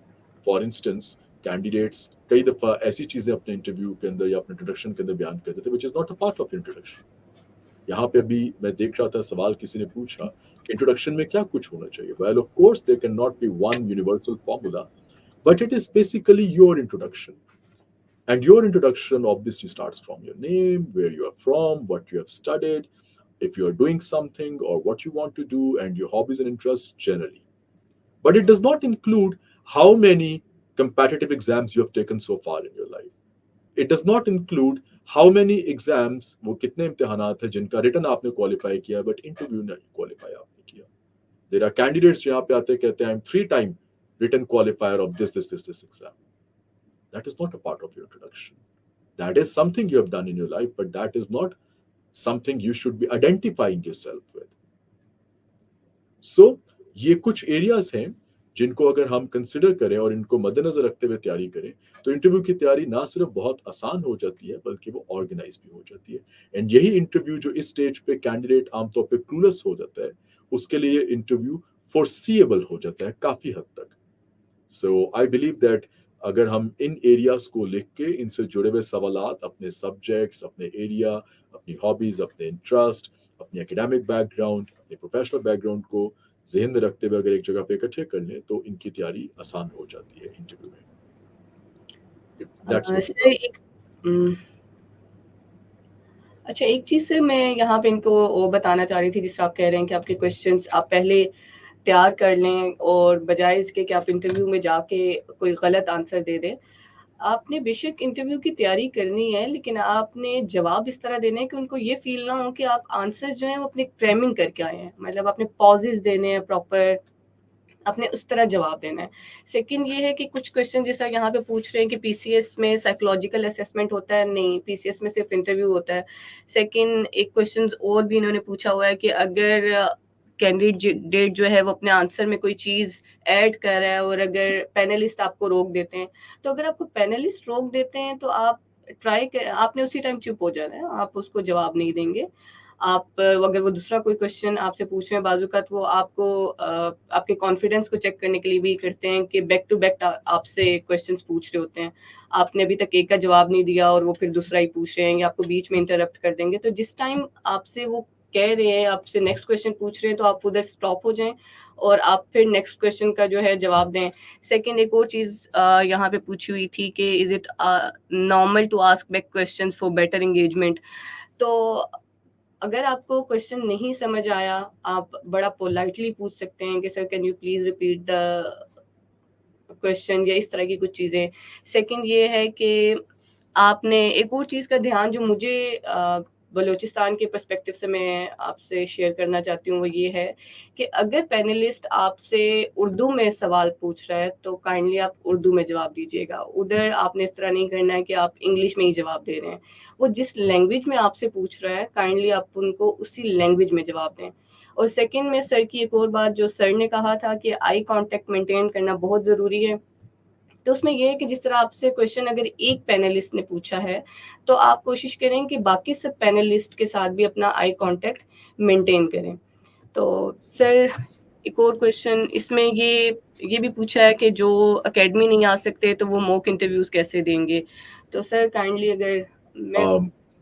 फॉर इंस्टेंस, कैंडिडेट्स कई दफ़ा ऐसी चीज़ें अपने इंटरव्यू के अंदर या अपने इंट्रोडक्शन के अंदर बयान करते थे which is not a part of introduction. यहाँ पे अभी मैं देख रहा था सवाल किसी ने पूछा कि इंट्रोडक्शन में क्या कुछ होना चाहिए। Well of course there can not be one universal formula, but it is basically your introduction. And your introduction obviously starts from your name, where you are from, what you have studied, if you are doing something or what you want to do, and your hobbies and interests generally. But it does not include how many competitive exams you have taken so far in your life. It does not include how many exams, वो कितने इम्तिहानात हैं जिनका return आपने qualify किया but interview नहीं qualify आपने किया। There are candidates यहाँ पे आते कहते हैं I'm 3-time written qualifier of this exam. That is not a part of your introduction. That is something you have done in your life, but that is not something you should be identifying yourself with. So ये कुछ areas हैं जिनको अगर हम consider करें और इनको मद्देनजर रखते हुए तैयारी करें, तो इंटरव्यू की तैयारी ना सिर्फ बहुत आसान हो जाती है, बल्कि वो ऑर्गेनाइज भी हो जाती है। एंड यही इंटरव्यू जो इस स्टेज पे कैंडिडेट आमतौर पे क्लूलेस हो जाता है, उसके लिए इंटरव्यू फोर्सिएबल हो जाता है काफी हद तक। सो आई बिलीव दैट अगर हम इन एरियाज को लिख के इनसे जुड़े हुए सवालात, अपने सब्जेक्ट्स, अपने एरिया, अपनी हॉबीज, अपने इंटरेस्ट, अपनी एकेडमिक बैकग्राउंड, अपने प्रोफेशनल बैकग्राउंड को जहन में रखते हुए अगर एक जगह पे इकट्ठे कर लें, तो इनकी तैयारी आसान हो जाती है इंटरव्यू में। That's what सर एक अच्छा, एक चीज़ से मैं यहाँ पे इनको वो बताना चाह रही थी, जिससे आप कह रहे हैं कि आपके क्वेश्चंस आप पहले तैयार कर लें और बजाय इसके कि आप इंटरव्यू में जाके कोई गलत आंसर दे दें। आपने बेशक इंटरव्यू की तैयारी करनी है, लेकिन आपने जवाब इस तरह देने हैं कि उनको ये फ़ील ना हो कि आप आंसर जो हैं वो अपने क्रैमिंग करके आए हैं। मतलब आपने पॉजेज़ देने हैं प्रॉपर, आपने उस तरह जवाब देना है। सेकंड ये है कि कुछ क्वेश्चन जैसा यहाँ पे पूछ रहे हैं कि पीसीएस में साइकोलॉजिकल असेसमेंट होता है, नहीं, पीसीएस में सिर्फ इंटरव्यू होता है। सेकंड एक क्वेश्चन और भी इन्होंने पूछा हुआ है कि अगर कैंडिडेट जो है वो अपने आंसर में कोई चीज़ ऐड कर रहा है और अगर पैनलिस्ट आपको रोक देते हैं, तो अगर आपको पैनलिस्ट रोक देते हैं तो आप आपने उसी टाइम चुप हो जाना है, आप उसको जवाब नहीं देंगे। आप अगर वो दूसरा कोई क्वेश्चन आपसे पूछ रहे हैं बाजूकात, वो आपको आपके कॉन्फिडेंस को चेक करने के लिए भी करते हैं कि बैक टू बैक आपसे क्वेश्चंस पूछ रहे होते हैं। आपने अभी तक एक का जवाब नहीं दिया और वो फिर दूसरा ही पूछ रहे हैं या आपको बीच में इंटरप्ट कर देंगे। तो जिस टाइम आपसे वो कह रहे हैं, आपसे नेक्स्ट क्वेश्चन पूछ रहे हैं, तो आप उधर स्टॉप हो जाएं और आप फिर नेक्स्ट क्वेश्चन का जो है जवाब दें। सेकंड एक और चीज़ यहाँ पे पूछी हुई थी कि is it normal to ask back questions for better engagement. तो अगर आपको क्वेश्चन नहीं समझ आया, आप बड़ा पोलाइटली पूछ सकते हैं कि sir can you please repeat the question, या इस तरह की कुछ चीज़ें। सेकंड ये है कि आपने एक और चीज़ का ध्यान जो मुझे बलूचिस्तान के पर्सपेक्टिव से मैं आपसे शेयर करना चाहती हूँ, वो ये है कि अगर पैनलिस्ट आपसे उर्दू में सवाल पूछ रहा है तो काइंडली आप उर्दू में जवाब दीजिएगा। उधर आपने इस तरह नहीं करना है कि आप इंग्लिश में ही जवाब दे रहे हैं। वो जिस लैंग्वेज में आपसे पूछ रहा है, काइंडली आप उनको उसी लैंग्वेज में जवाब दें। और सेकंड में सर की एक और बात, जो सर ने कहा था कि आई कांटेक्ट मेंटेन करना बहुत ज़रूरी है, तो उसमें ये है कि जिस तरह आपसे क्वेश्चन अगर एक पैनलिस्ट ने पूछा है, तो आप कोशिश करें कि बाकी सब पैनलिस्ट के साथ भी अपना आई कांटेक्ट मेंटेन करें। तो सर एक और क्वेश्चन इसमें ये भी पूछा है कि जो एकेडमी नहीं आ सकते तो वो मॉक इंटरव्यूज कैसे देंगे। तो सर काइंडली, अगर मैं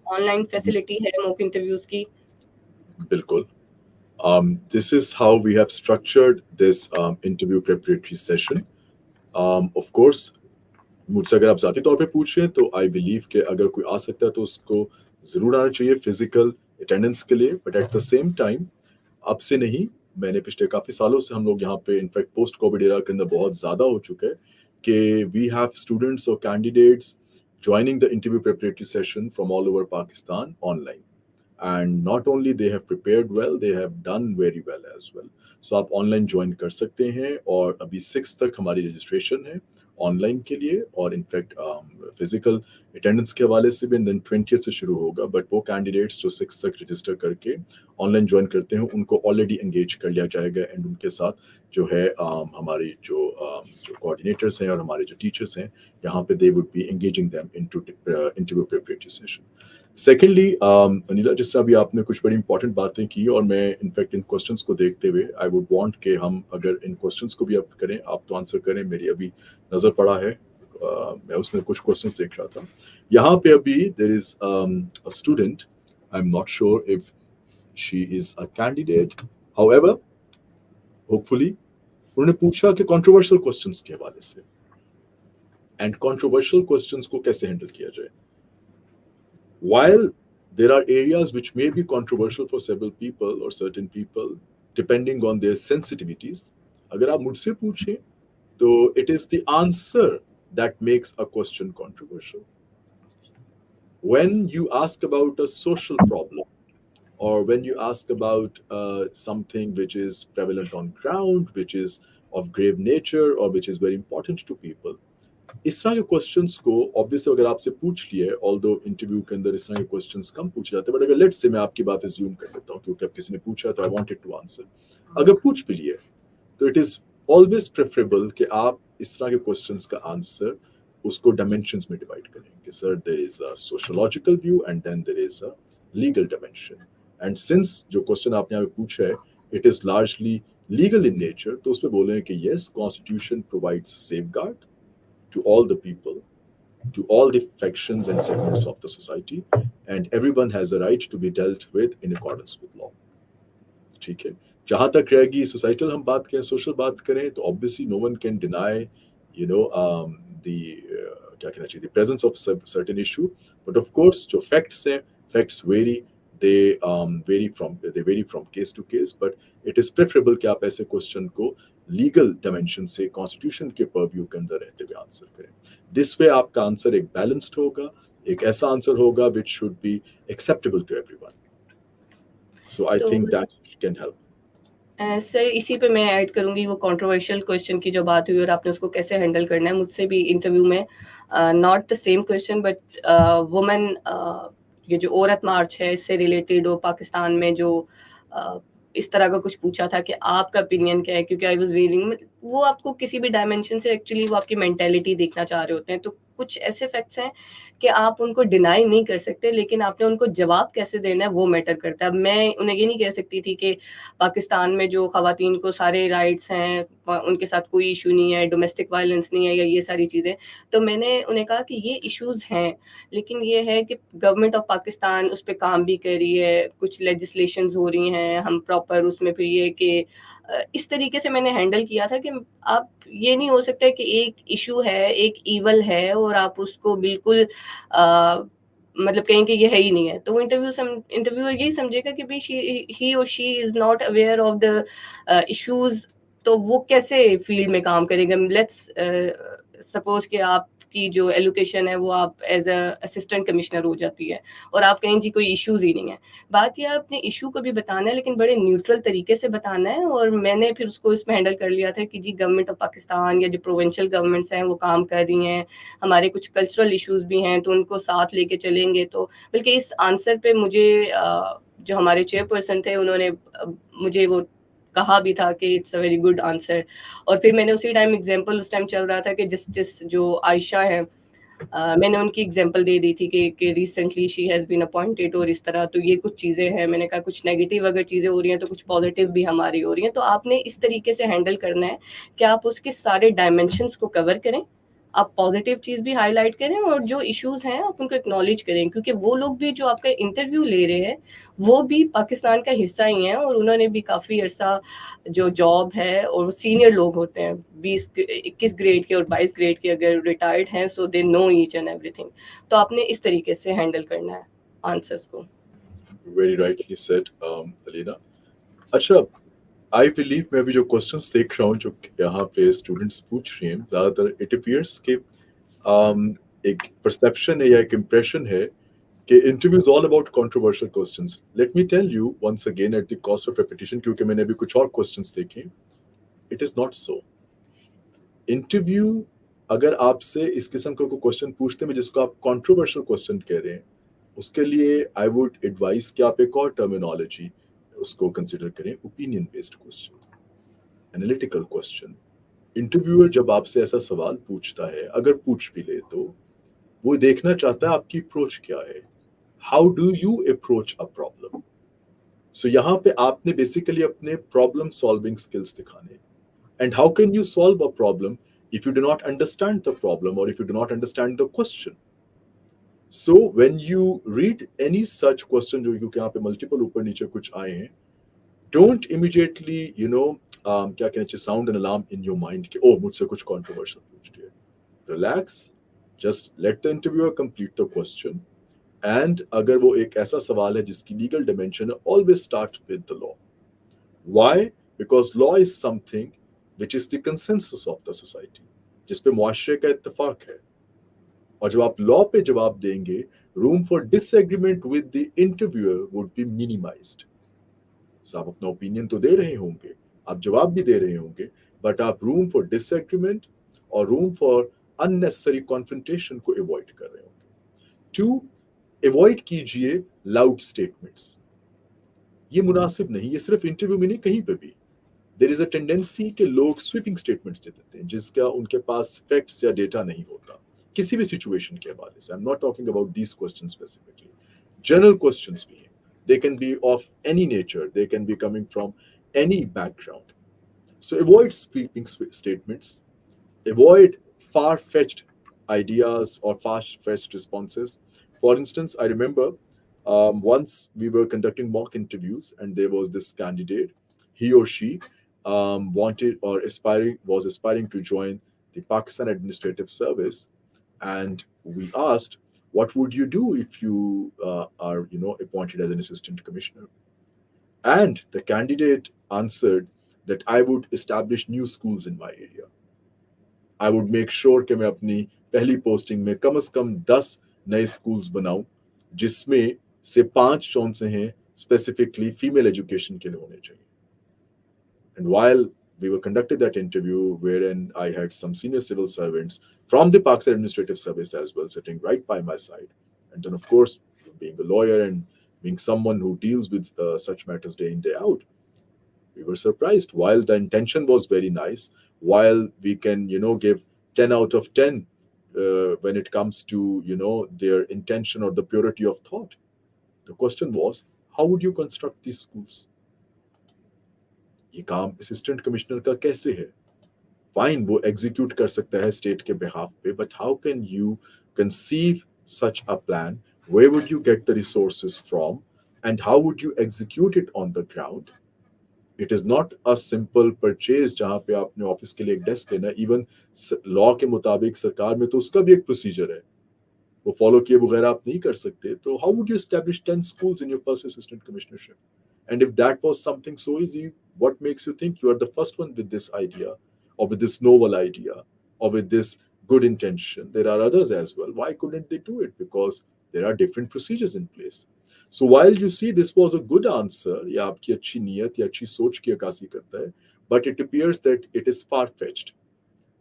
ऑनलाइन फैसिलिटी है मॉक इंटरव्यूज की? बिल्कुल। This is how we have structured this interview preparatory session. Of course, मुझसे अगर आप ज़ाती तौर पे पूछ रहे हैं तो आई बिलीव कि अगर कोई आ सकता है तो उसको ज़रूर आना चाहिए फिजिकल अटेंडेंस के लिए, but at the same time अब से नहीं, मैंने पिछले काफ़ी सालों से हम लोग यहाँ पे इनफैक्ट पोस्ट कोविड एरा के अंदर बहुत ज़्यादा हो चुका है कि वी हैव स्टूडेंट्स और candidates joining the interview preparatory session from all over Pakistan online. And not only they have prepared well, they have done very well as well. So आप ऑनलाइन ज्वाइन कर सकते हैं और अभी 6 तक हमारी registration है ऑनलाइन के लिए, और इनफैक्ट फिजिकल अटेंडेंस के हवाले से भी देन 20 से शुरू होगा, बट वो कैंडिडेट्स जो 6 तक रजिस्टर करके ऑनलाइन ज्वाइन करते हैं उनको ऑलरेडी एंगेज कर लिया जाएगा, एंड उनके साथ जो है हमारी जो कोऑर्डिनेटर्स हैं और हमारे जो टीचर्स हैं यहाँ पे, they would be engaging them into interview preparatory session. Secondly, Anila, जिससे अभी आपने कुछ बड़ी इंपॉर्टेंट बातें की, और मैं इनफैक्ट इन क्वेश्चंस को देखते हुए आई वुड वांट कि हम अगर इन क्वेश्चंस को भी आप करें, आप तो आंसर करें, मेरी अभी नज़र पड़ा है, मैं उसमें कुछ क्वेश्चंस देख रहा था यहाँ पे। अभी there is a student, I am not sure if she is a candidate, however hopefully उन्होंने पूछा कि कंट्रोवर्शियल क्वेश्चंस के हवाले से, एंड कंट्रोवर्शियल क्वेश्चंस को कैसे हैंडल किया जाए। While there are areas which may be controversial for several people or certain people, depending on their sensitivities, अगर आप मुझसे पूछें तो it is the answer that makes a question controversial. When you ask about a social problem, or when you ask about something which is prevalent on ground, which is of grave nature, or which is very important to people, इस तरह के questions को obviously अगर आपसे पूछ लिए, although interview के अंदर इस तरह के क्वेश्चंस कम पूछे जाते हैं, बट अगर लेट्स से मैं आपकी बात अज्यूम कर लेता हूँ क्योंकि अब किसी ने पूछा तो आई वांटेड टू आंसर, अगर पूछ भी लिए तो इट इज ऑलवेज प्रेफरेबल कि आप इस तरह के क्वेश्चंस का आंसर उसको डायमेंशंस में डिवाइड करें कि sir there is a sociological view and then there is a legal dimension. And since जो क्वेश्चन आपने यहाँ पे पूछा है it is largely legal in nature, तो उसमें बोले कि yes constitution provides safeguard to all the people, to all the factions and segments of the society, and everyone has a right to be dealt with in accordance with law। ठीक है, जहां तक रहेगी societal हम बात करें, social बात करें, तो obviously no one can deny you know the क्या कहना चाहिए the presence of certain issue, but of course जो फैक्ट्स हैं, facts vary, they vary from case to case, but it is preferable कि आप ऐसे क्वेश्चन को लीगल डायमेंशन से कॉन्स्टिट्यूशन के परव्यू के अंदर रहते हुए आंसर करें। दिस वे आपका आंसर एक बैलेंस्ड होगा, एक ऐसा आंसर होगा which should be acceptable to everyone. So I तो think that can help. Sir इसी पे मैं ऐड करूँगी वो कंट्रोवर्शियल क्वेश्चन की जो बात हुई और आपने उसको कैसे हैंडल करना है। मुझसे भी इंटरव्यू में not the same question but women ये जो औरत मार्च है इससे रिलेटेड और पाकिस्तान में जो इस तरह का कुछ पूछा था कि आपका ओपिनियन क्या है, क्योंकि आई वाज वेरिंग वो आपको किसी भी डायमेंशन से एक्चुअली वो आपकी मेंटालिटी देखना चाह रहे होते हैं। तो कुछ ऐसे फैक्ट्स हैं कि आप उनको डिनाई नहीं कर सकते, लेकिन आपने उनको जवाब कैसे देना है वो मैटर करता है। अब मैं उन्हें ये नहीं कह सकती थी कि पाकिस्तान में जो ख़वातीन को सारे राइट्स हैं, उनके साथ कोई इशू नहीं है, डोमेस्टिक वायलेंस नहीं है या ये सारी चीज़ें। तो मैंने उन्हें कहा कि ये इश्यूज़ हैं, लेकिन ये है कि गवर्नमेंट ऑफ पाकिस्तान उस पे काम भी कर रही है, कुछ लेजिस्लेशंस हो रही हैं, हम प्रॉपर उसमें फिर ये कि इस तरीके से मैंने हैंडल किया था कि आप ये नहीं हो सकता कि एक इशू है, एक ईवल है और आप उसको बिल्कुल मतलब कहें कि ये है ही नहीं है। तो वो इंटरव्यूअर यही समझेगा कि भाई ही और she is not aware of the issues, तो वो कैसे फील्ड में काम करेगा। लेट्स सपोज़ कि आपकी जो एलोकेशन है वो आप एज़ अ असिस्टेंट कमिश्नर हो जाती है और आप कहें जी कोई इश्यूज़ ही नहीं है। बात ये अपने इशू को भी बताना है लेकिन बड़े न्यूट्रल तरीके से बताना है, और मैंने फिर उसको इसमें हैंडल कर लिया था कि जी गवर्नमेंट ऑफ पाकिस्तान या जो प्रोविंशियल गवर्नमेंट्स हैं वो काम कर रही हैं, हमारे कुछ कल्चरल इश्यूज़ भी हैं तो उनको साथ लेके चलेंगे। तो बल्कि इस आंसर पे मुझे जो हमारे चेयरपर्सन थे उन्होंने मुझे वो कहा भी था कि it's a very good answer. और फिर मैंने उसी टाइम एग्जांपल उस टाइम चल रहा था कि जस्टिस जो आयशा है, मैंने उनकी एग्जांपल दे दी थी कि recently she has been appointed और इस तरह। तो ये कुछ चीज़ें हैं, मैंने कहा कुछ नेगेटिव अगर चीज़ें हो रही हैं तो कुछ पॉजिटिव भी हमारी हो रही हैं। तो आपने इस तरीके से हैंडल करना है कि आप उसके सारे डायमेंशंस को कवर करें, आप पॉजिटिव चीज़ भी हाईलाइट करें और जो इश्यूज़ हैं आप उनको एक्नॉलेज करें, क्योंकि वो लोग भी जो आपका इंटरव्यू ले रहे हैं वो भी पाकिस्तान का हिस्सा ही हैं और उन्होंने भी काफ़ी अरसा जो जॉब है, और वो सीनियर लोग होते हैं 21 ग्रेड के और 22 ग्रेड के अगर रिटायर्ड हैं, so they know each and everything. तो आपने इस तरीके से हैंडल करना है आंसर्स को। Very rightly said Alina. अच्छा, आई बिलीव मैं भी जो क्वेश्चंस देख रहा हूँ जो यहाँ पे स्टूडेंट्स पूछ रहे हैं, ज़्यादातर इट अपीयर्स के एक परसेप्शन है या एक इम्प्रेशन है कि interview is all about controversial questions. Let me tell you once again at the cost of repetition, क्योंकि मैंने अभी कुछ और क्वेश्चंस देखे, it is not so. Interview अगर आपसे इस किस्म का कोई क्वेश्चन पूछते हैं जिसको आप कंट्रोवर्शियल क्वेश्चन कह रहे हैं, उसके लिए आई वुड एडवाइस कि आप एक और टर्मिनोलॉजी उसको कंसिडर करें, opinion based question, analytical question. Interviewer जब आपसे ऐसा सवाल पूछता है, अगर पूछ भी ले, तो वो देखना चाहता है आपकी अप्रोच क्या है, how do you approach a problem. So यहाँ पे आपने बेसिकली अपने प्रॉब्लम सॉल्विंग स्किल्स दिखाने, and how can you solve a problem if you do not understand the problem or if you do not understand the question. So when you read any such question जो क्योंकि यहाँ पे multiple ऊपर नीचे कुछ आए हैं, don't immediately क्या कहना चाहिए, sound an alarm in your mind कि oh मुझसे कुछ controversial पूछ रही है। Relax, just let the interviewer complete the question, and अगर वो एक ऐसा सवाल है जिसकी legal dimension है, always start with the law. Why? Because law is something which is the consensus of the society, जिस पे मुआशरे का इत्तेफाक है। और जब आप लॉ पे जवाब देंगे, room for disagreement with the interviewer would be minimised. So आप अपना ओपिनियन तो दे रहे होंगे, आप जवाब भी दे रहे होंगे, बट आप रूम फॉर डिसएग्रीमेंट और रूम फॉर अननेसेसरी कॉन्फ्रंटेशन को अवॉइड कर रहे होंगे। टू, अवॉइड कीजिए लाउड स्टेटमेंट्स। ये मुनासिब नहीं, ये सिर्फ इंटरव्यू में नहीं, कहीं पे भी देयर इज अ टेंडेंसी कि लोग स्वीपिंग स्टेटमेंट्स दे देते हैं जिसका उनके पास फैक्ट्स या डेटा नहीं होता किसी भी सिचुएशन के हवाले से। आई am not talking about these question specifically, general questions भी हैं, they can be of any nature, they can be coming from any background. So avoid sweeping statements, avoid far-fetched ideas or far-fetched responses. For instance, I remember once we were conducting mock interviews and there was this candidate, he or she wanted or aspiring to join the Pakistan Administrative Service, and we asked, "What would you do if you are, appointed as an assistant commissioner?" And the candidate answered that I would establish new schools in my area. I would make sure कि मैं अपनी पहली posting में कम से कम 10 नए schools बनाऊं जिसमें से 5 कौन से हैं स्पेसिफिकली फीमेल एजुकेशन के लिए होने चाहिए. And while we were conducting that interview, wherein I had some senior civil servants from the Pakistan Administrative Service as well sitting right by my side, and then of course, being a lawyer and being someone who deals with such matters day in day out, we were surprised. While the intention was very nice, while we can give 10 out of 10 when it comes to their intention or the purity of thought, the question was, how would you construct these schools? ये काम assistant commissioner का कैसे है? Fine, वो execute कर सकता है state के बिहाफ पे, but how can you conceive such a plan? Where would you get the resources from? And how would you execute it on the ground? It is not a simple purchase जहाँ पे आपने office के लिए एक desk लेना. Even law के मुताबिक सरकार में तो उसका भी एक प्रोसीजर है, वो फॉलो किए बगैर आप नहीं कर सकते. तो how would you establish 10 schools in your first assistant commissionership? And if that was something so easy, what makes you think you are the first one with this idea, or with this novel idea, or with this good intention? There are others as well. Why couldn't they do it? Because there are different procedures in place. So while you see this was a good answer, या आपकी अच्छी नीयत या अच्छी सोच की अक्कासी करता है, but it appears that it is far-fetched.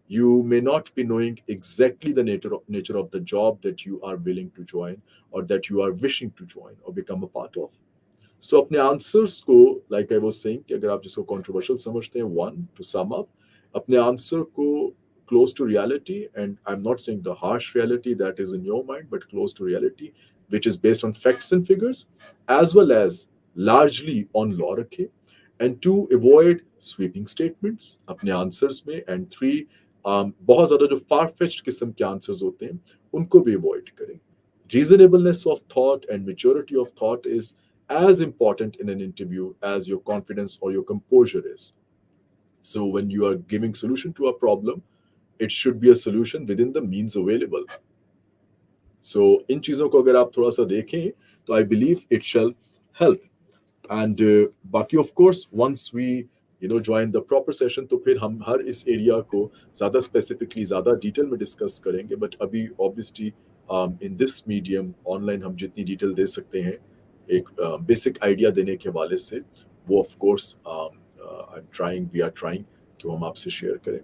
You may not be knowing exactly the nature of the job that you are willing to join, or that you are wishing to join or become a part of. So अपने answers को, like I was saying, कि अगर आप जिसको controversial समझते हैं, one, to sum up, अपने answer को close to reality, and I'm not saying the harsh reality that is in your mind, but close to reality, which is based on facts and figures, as well as largely on law रखे. And two, avoid sweeping statements अपने answers में. And three, बहुत ज़्यादा जो far-fetched किस्म के answers होते हैं उनको भी avoid करें. Reasonableness of thought and maturity of thought is as important in an interview as your confidence or your composure is. So when you are giving solution to a problem, it should be a solution within the means available. So इन चीज़ों को अगर आप थोड़ा सा देखें तो I believe it shall help. And बाकी of course once we join the proper session, तो फिर हम हर इस एरिया को ज़्यादा स्पेसिफिकली ज़्यादा डिटेल में डिस्कस करेंगे. बट अभी obviously in this medium online हम जितनी डिटेल दे सकते हैं एक बेसिक आइडिया देने के हवाले से, वो of course we are trying कि हम आपसे शेयर करें.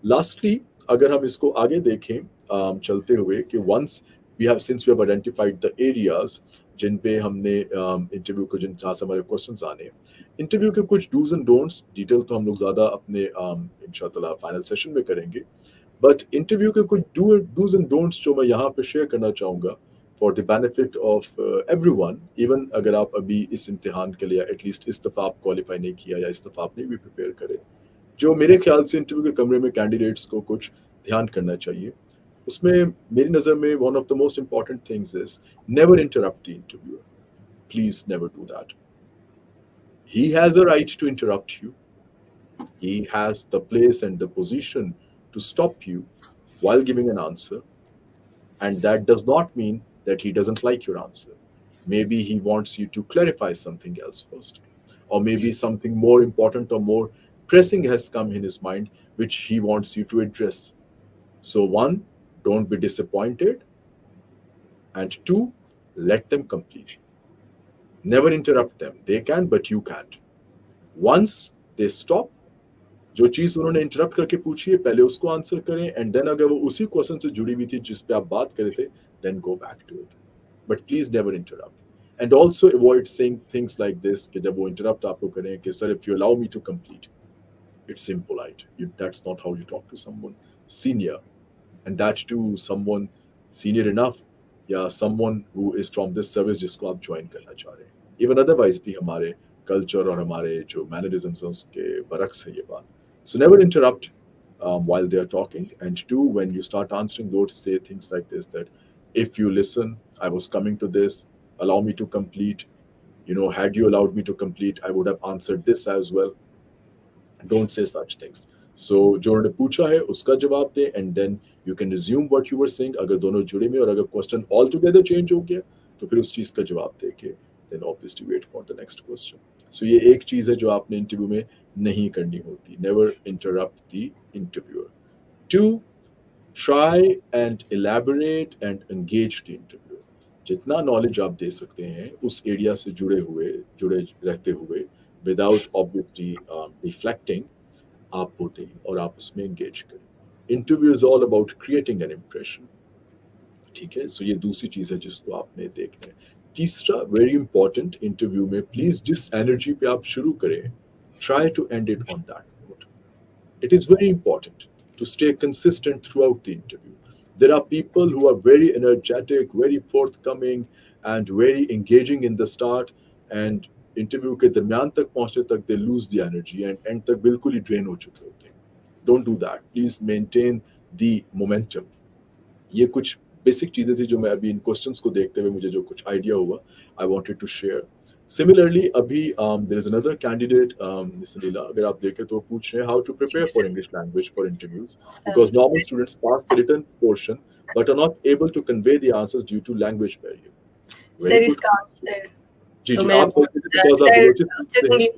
लास्टली अगर हम इसको आगे देखें चलते हुए कि once we have since we have identified the areas जिन पे हमने इंटरव्यू को जिन जहाँ से हमारे क्वेश्चंस आने हैं, इंटरव्यू के कुछ डूज एंड डोंट्स डिटेल तो हम लोग ज़्यादा अपने इंशाल्लाह फाइनल सेशन में करेंगे. बट इंटरव्यू के कुछ डूज एंड डोंट्स जो मैं यहाँ पे शेयर करना चाहूँगा for the benefit of everyone, even अगर आप अभी इस इम्तिहान के लिए एटलीस्ट इस दफ़ा आप क्वालिफाई नहीं किया या इस दफ़ा आप नहीं भी प्रिपेयर करें, जो मेरे ख्याल से इंटरव्यू के कमरे में कैंडिडेट्स को कुछ ध्यान करना चाहिए. उसमें मेरी नज़र में one of the most important things is never interrupt the interviewer. Please never do that. He has a right to interrupt you. He has the place and the position to stop you while giving an answer. And that does not mean that he doesn't like your answer. Maybe he wants you to clarify something else first. Or maybe something more important or more pressing has come in his mind, which he wants you to address. So, one, don't be disappointed. And two, let them complete. Never interrupt them. They can, but you can't. Once they stop, जो चीज उन्होंने interrupt करके पूछी है पहले उसको answer करें, and then अगर वो उसी क्वेश्चन से जुड़ी हुई थी जिस पे आप बात कर रहे थे, then go back to it. But please never interrupt. And also avoid saying things like this कि जब वो इंटरप्ट आपको करें कि sir if you allow me to complete, It's impolite. That's not how you talk to someone senior, and that too someone senior enough, या someone who is from this service जिसको आप join करना चाह रहे हैं. Even otherwise भी हमारे culture और हमारे जो mannerisms हैं उसके बरक्स है ये बात. So never interrupt while they are talking. And two, when you start answering those, say things like this: that if you listen, I was coming to this, allow me to complete. Had you allowed me to complete, I would have answered this as well. Don't say such things. So जो उन्होंने पूछा है उसका जवाब दे, and then you can resume what you were saying. अगर दोनों जुड़े में और अगर क्वेश्चन ऑल टुगेदर चेंज हो गया तो फिर उस चीज़ का जवाब दे के then obviously wait for the next question. So ये एक चीज़ है जो आपने इंटरव्यू में नहीं करनी होती. Never interrupt the interviewer. Two, try and elaborate and engage the interviewer. जितना नॉलेज आप दे सकते हैं उस एरिया से जुड़े रहते हुए, विदाउट ऑब्वियसली डिफ्लेक्टिंग, आप वो दें और आप उसमें एंगेज करें. Interview is all about creating an impression. ठीक है, सो ये दूसरी चीज़ है जिसको आपने देखना है. तीसरा, वेरी इंपॉर्टेंट, इंटरव्यू में प्लीज जिस एनर्जी पे आप शुरू करें, try to end it on that note. It is very important to stay consistent throughout the interview. There are people who are very energetic, very forthcoming, and very engaging in the start, and interview के दरमियान तक पहुंचने तक they lose the energy and end तक बिल्कुल ही drain हो चुके होते हैं. Don't do that. Please maintain the momentum. ये कुछ बेसिक चीजें थी जो मैं अभी इन क्वेश्चंस को देखते हुए मुझे जो कुछ आइडिया हुआ, I wanted to share. Similarly अभी there is another candidate, miss Leela, अगर आप देखें तो पूछ रहे हैं how to prepare Yes, for sir. English language for interviews, because normal Sir, students pass the written portion but are not able to convey the answers due to language barrier. Very sir good इसका question. Answer जी तो जी, मैं आप बोल रहे थे because आप sir Balochistan से हैं. Secondly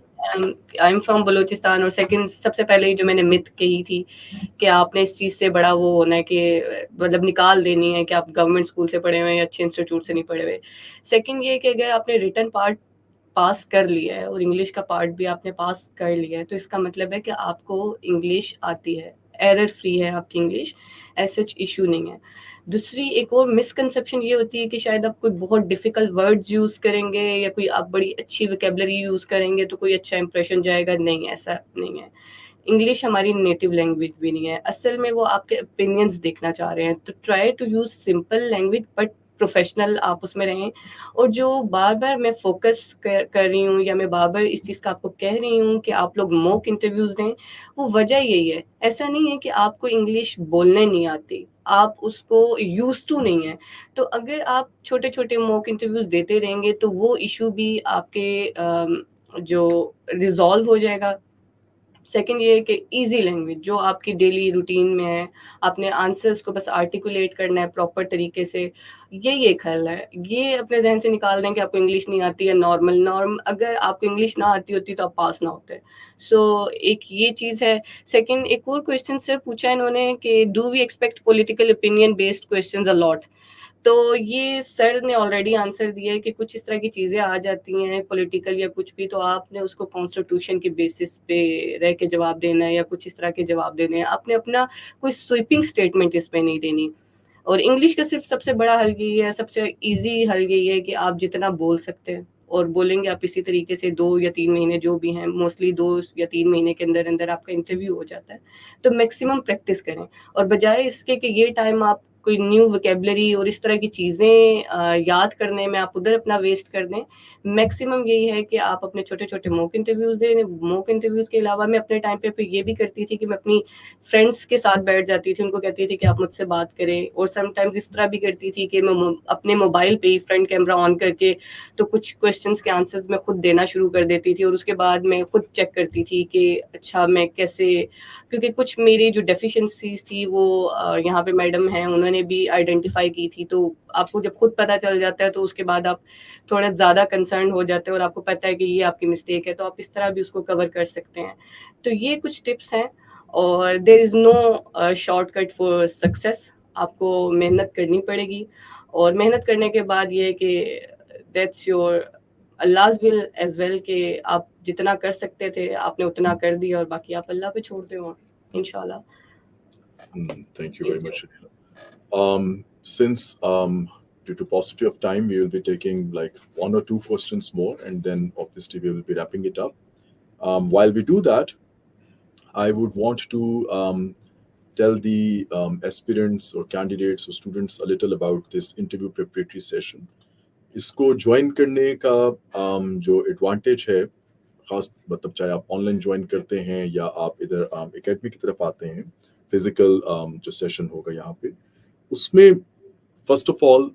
I am from Balochistan, और सेकंड सबसे पहले जो मैंने मिथ कही थी कि आपने इस चीज़ से बड़ा वो होना है कि मतलब निकाल देनी है कि आप गवर्नमेंट स्कूल से पढ़े हुए हैं या अच्छे इंस्टीट्यूट से नहीं पढ़े हुए. सेकंड ये कि अगर आपने रिटन पार्ट पास कर लिया है और इंग्लिश का पार्ट भी आपने पास कर लिया है तो इसका मतलब है कि आपको इंग्लिश आती है, एरर फ्री है आपकी इंग्लिश, ऐसा सच इशू नहीं है. दूसरी एक और मिसकंसेप्शन ये होती है कि शायद आप कोई बहुत डिफिकल्ट वर्ड्स यूज़ करेंगे या कोई आप बड़ी अच्छी वोकेबलरी यूज़ करेंगे तो कोई अच्छा इंप्रेशन जाएगा. नहीं, ऐसा नहीं है. इंग्लिश हमारी नेटिव लैंग्वेज भी नहीं है. असल में वो आपके ओपिनियंस देखना चाह रहे हैं, तो try to use simple language but professional आप उसमें रहें. और जो बार-बार मैं फ़ोकस कर रही हूँ या मैं बार-बार इस चीज़ का आपको कह रही हूँ कि आप लोग मॉक इंटरव्यूज़ दें, वो वजह यही है. ऐसा नहीं है कि आपको इंग्लिश बोलने नहीं आती, आप उसको यूज़्ड टू नहीं हैं. तो अगर आप छोटे-छोटे मॉक इंटरव्यूज़ देते रहेंगे तो वो इश्यू भी आपके जो रिज़ॉल्व हो जाएगा. सेकंड ये है कि ईज़ी लैंग्वेज जो आपकी डेली रूटीन में है, आपने आंसर्स को बस आर्टिकुलेट करना है प्रॉपर तरीके से, यही एक हल है. ये अपने ज़हन से निकाल दें कि आपको इंग्लिश नहीं आती है, नॉर्म अगर आपको इंग्लिश ना आती होती तो आप पास ना होते. सो एक ये चीज़ है. सेकंड एक और क्वेश्चन सर पूछा इन्होंने कि do we expect political opinion based questions a lot. तो ये सर ने ऑलरेडी आंसर दिया है कि कुछ इस तरह की चीज़ें आ जाती हैं पॉलिटिकल या कुछ भी, तो आपने उसको कॉन्स्टिट्यूशन के बेसिस पे रह के जवाब देना है या कुछ इस तरह के जवाब देने हैं. आपने अपना कोई स्वीपिंग स्टेटमेंट इस पे नहीं देनी. और इंग्लिश का सिर्फ सबसे बड़ा हल यही है, सबसे ईज़ी हल यही है कि आप जितना बोल सकते हैं और बोलेंगे आप इसी तरीके से 2 या 3 महीने जो भी हैं, मोस्टली 2 या 3 महीने के अंदर-अंदर आपका इंटरव्यू हो जाता है. तो मैक्सिमम प्रैक्टिस करें और बजाय इसके कि ये टाइम आप कोई न्यू वोकेबलरी और इस तरह की चीज़ें याद करने में आप उधर अपना वेस्ट कर दें, मैक्सिमम यही है कि आप अपने छोटे-छोटे मॉक इंटरव्यूज़ दें. मॉक इंटरव्यूज़ के अलावा मैं अपने टाइम पे ये भी करती थी कि मैं अपनी फ्रेंड्स के साथ बैठ जाती थी, उनको कहती थी कि आप मुझसे बात करें. और समटाइम्स इस तरह भी करती थी कि मैं अपने मोबाइल पे ही फ्रंट कैमरा ऑन करके तो कुछ क्वेश्चंस के आंसर्स मैं खुद देना शुरू कर देती थी और उसके बाद मैं खुद चेक करती थी कि अच्छा मैं कैसे, क्योंकि कुछ मेरी जो डेफिशिएंसीज थी वो यहाँ पे मैडम हैं उन्होंने भी आइडेंटिफाई की थी. तो आपको जब खुद पता चल जाता है तो उसके बाद आप थोड़ा ज़्यादा कंसर्न हो जाते हैं और आपको पता है कि ये आपकी मिस्टेक है, तो आप इस तरह भी उसको कवर कर सकते हैं. तो ये कुछ टिप्स हैं. और there is no shortcut for success. आपको मेहनत करनी पड़ेगी और मेहनत करने के बाद ये है कि दैट्स योर अल्लाह's विल एज़ वेल कि आप जितना कर सकते थे आपने उतना कर दिया और बाकी आप अल्लाह पे छोड़ते हो इंशाल्लाह. Thank you very much, Shanila. Since due to paucity of time, we will be taking like one or two questions more, and then obviously we will be wrapping it up. While we do that, I would want to tell the aspirants or candidates or students a little about this interview preparatory session. इसको join करने का जो advantage है, खास मतलब चाहे आप online join करते हैं या आप इधर एकेडमी की तरफ आते हैं, फिजिकल जो सेशन होगा यहाँ पे, उसमें फर्स्ट ऑफ ऑल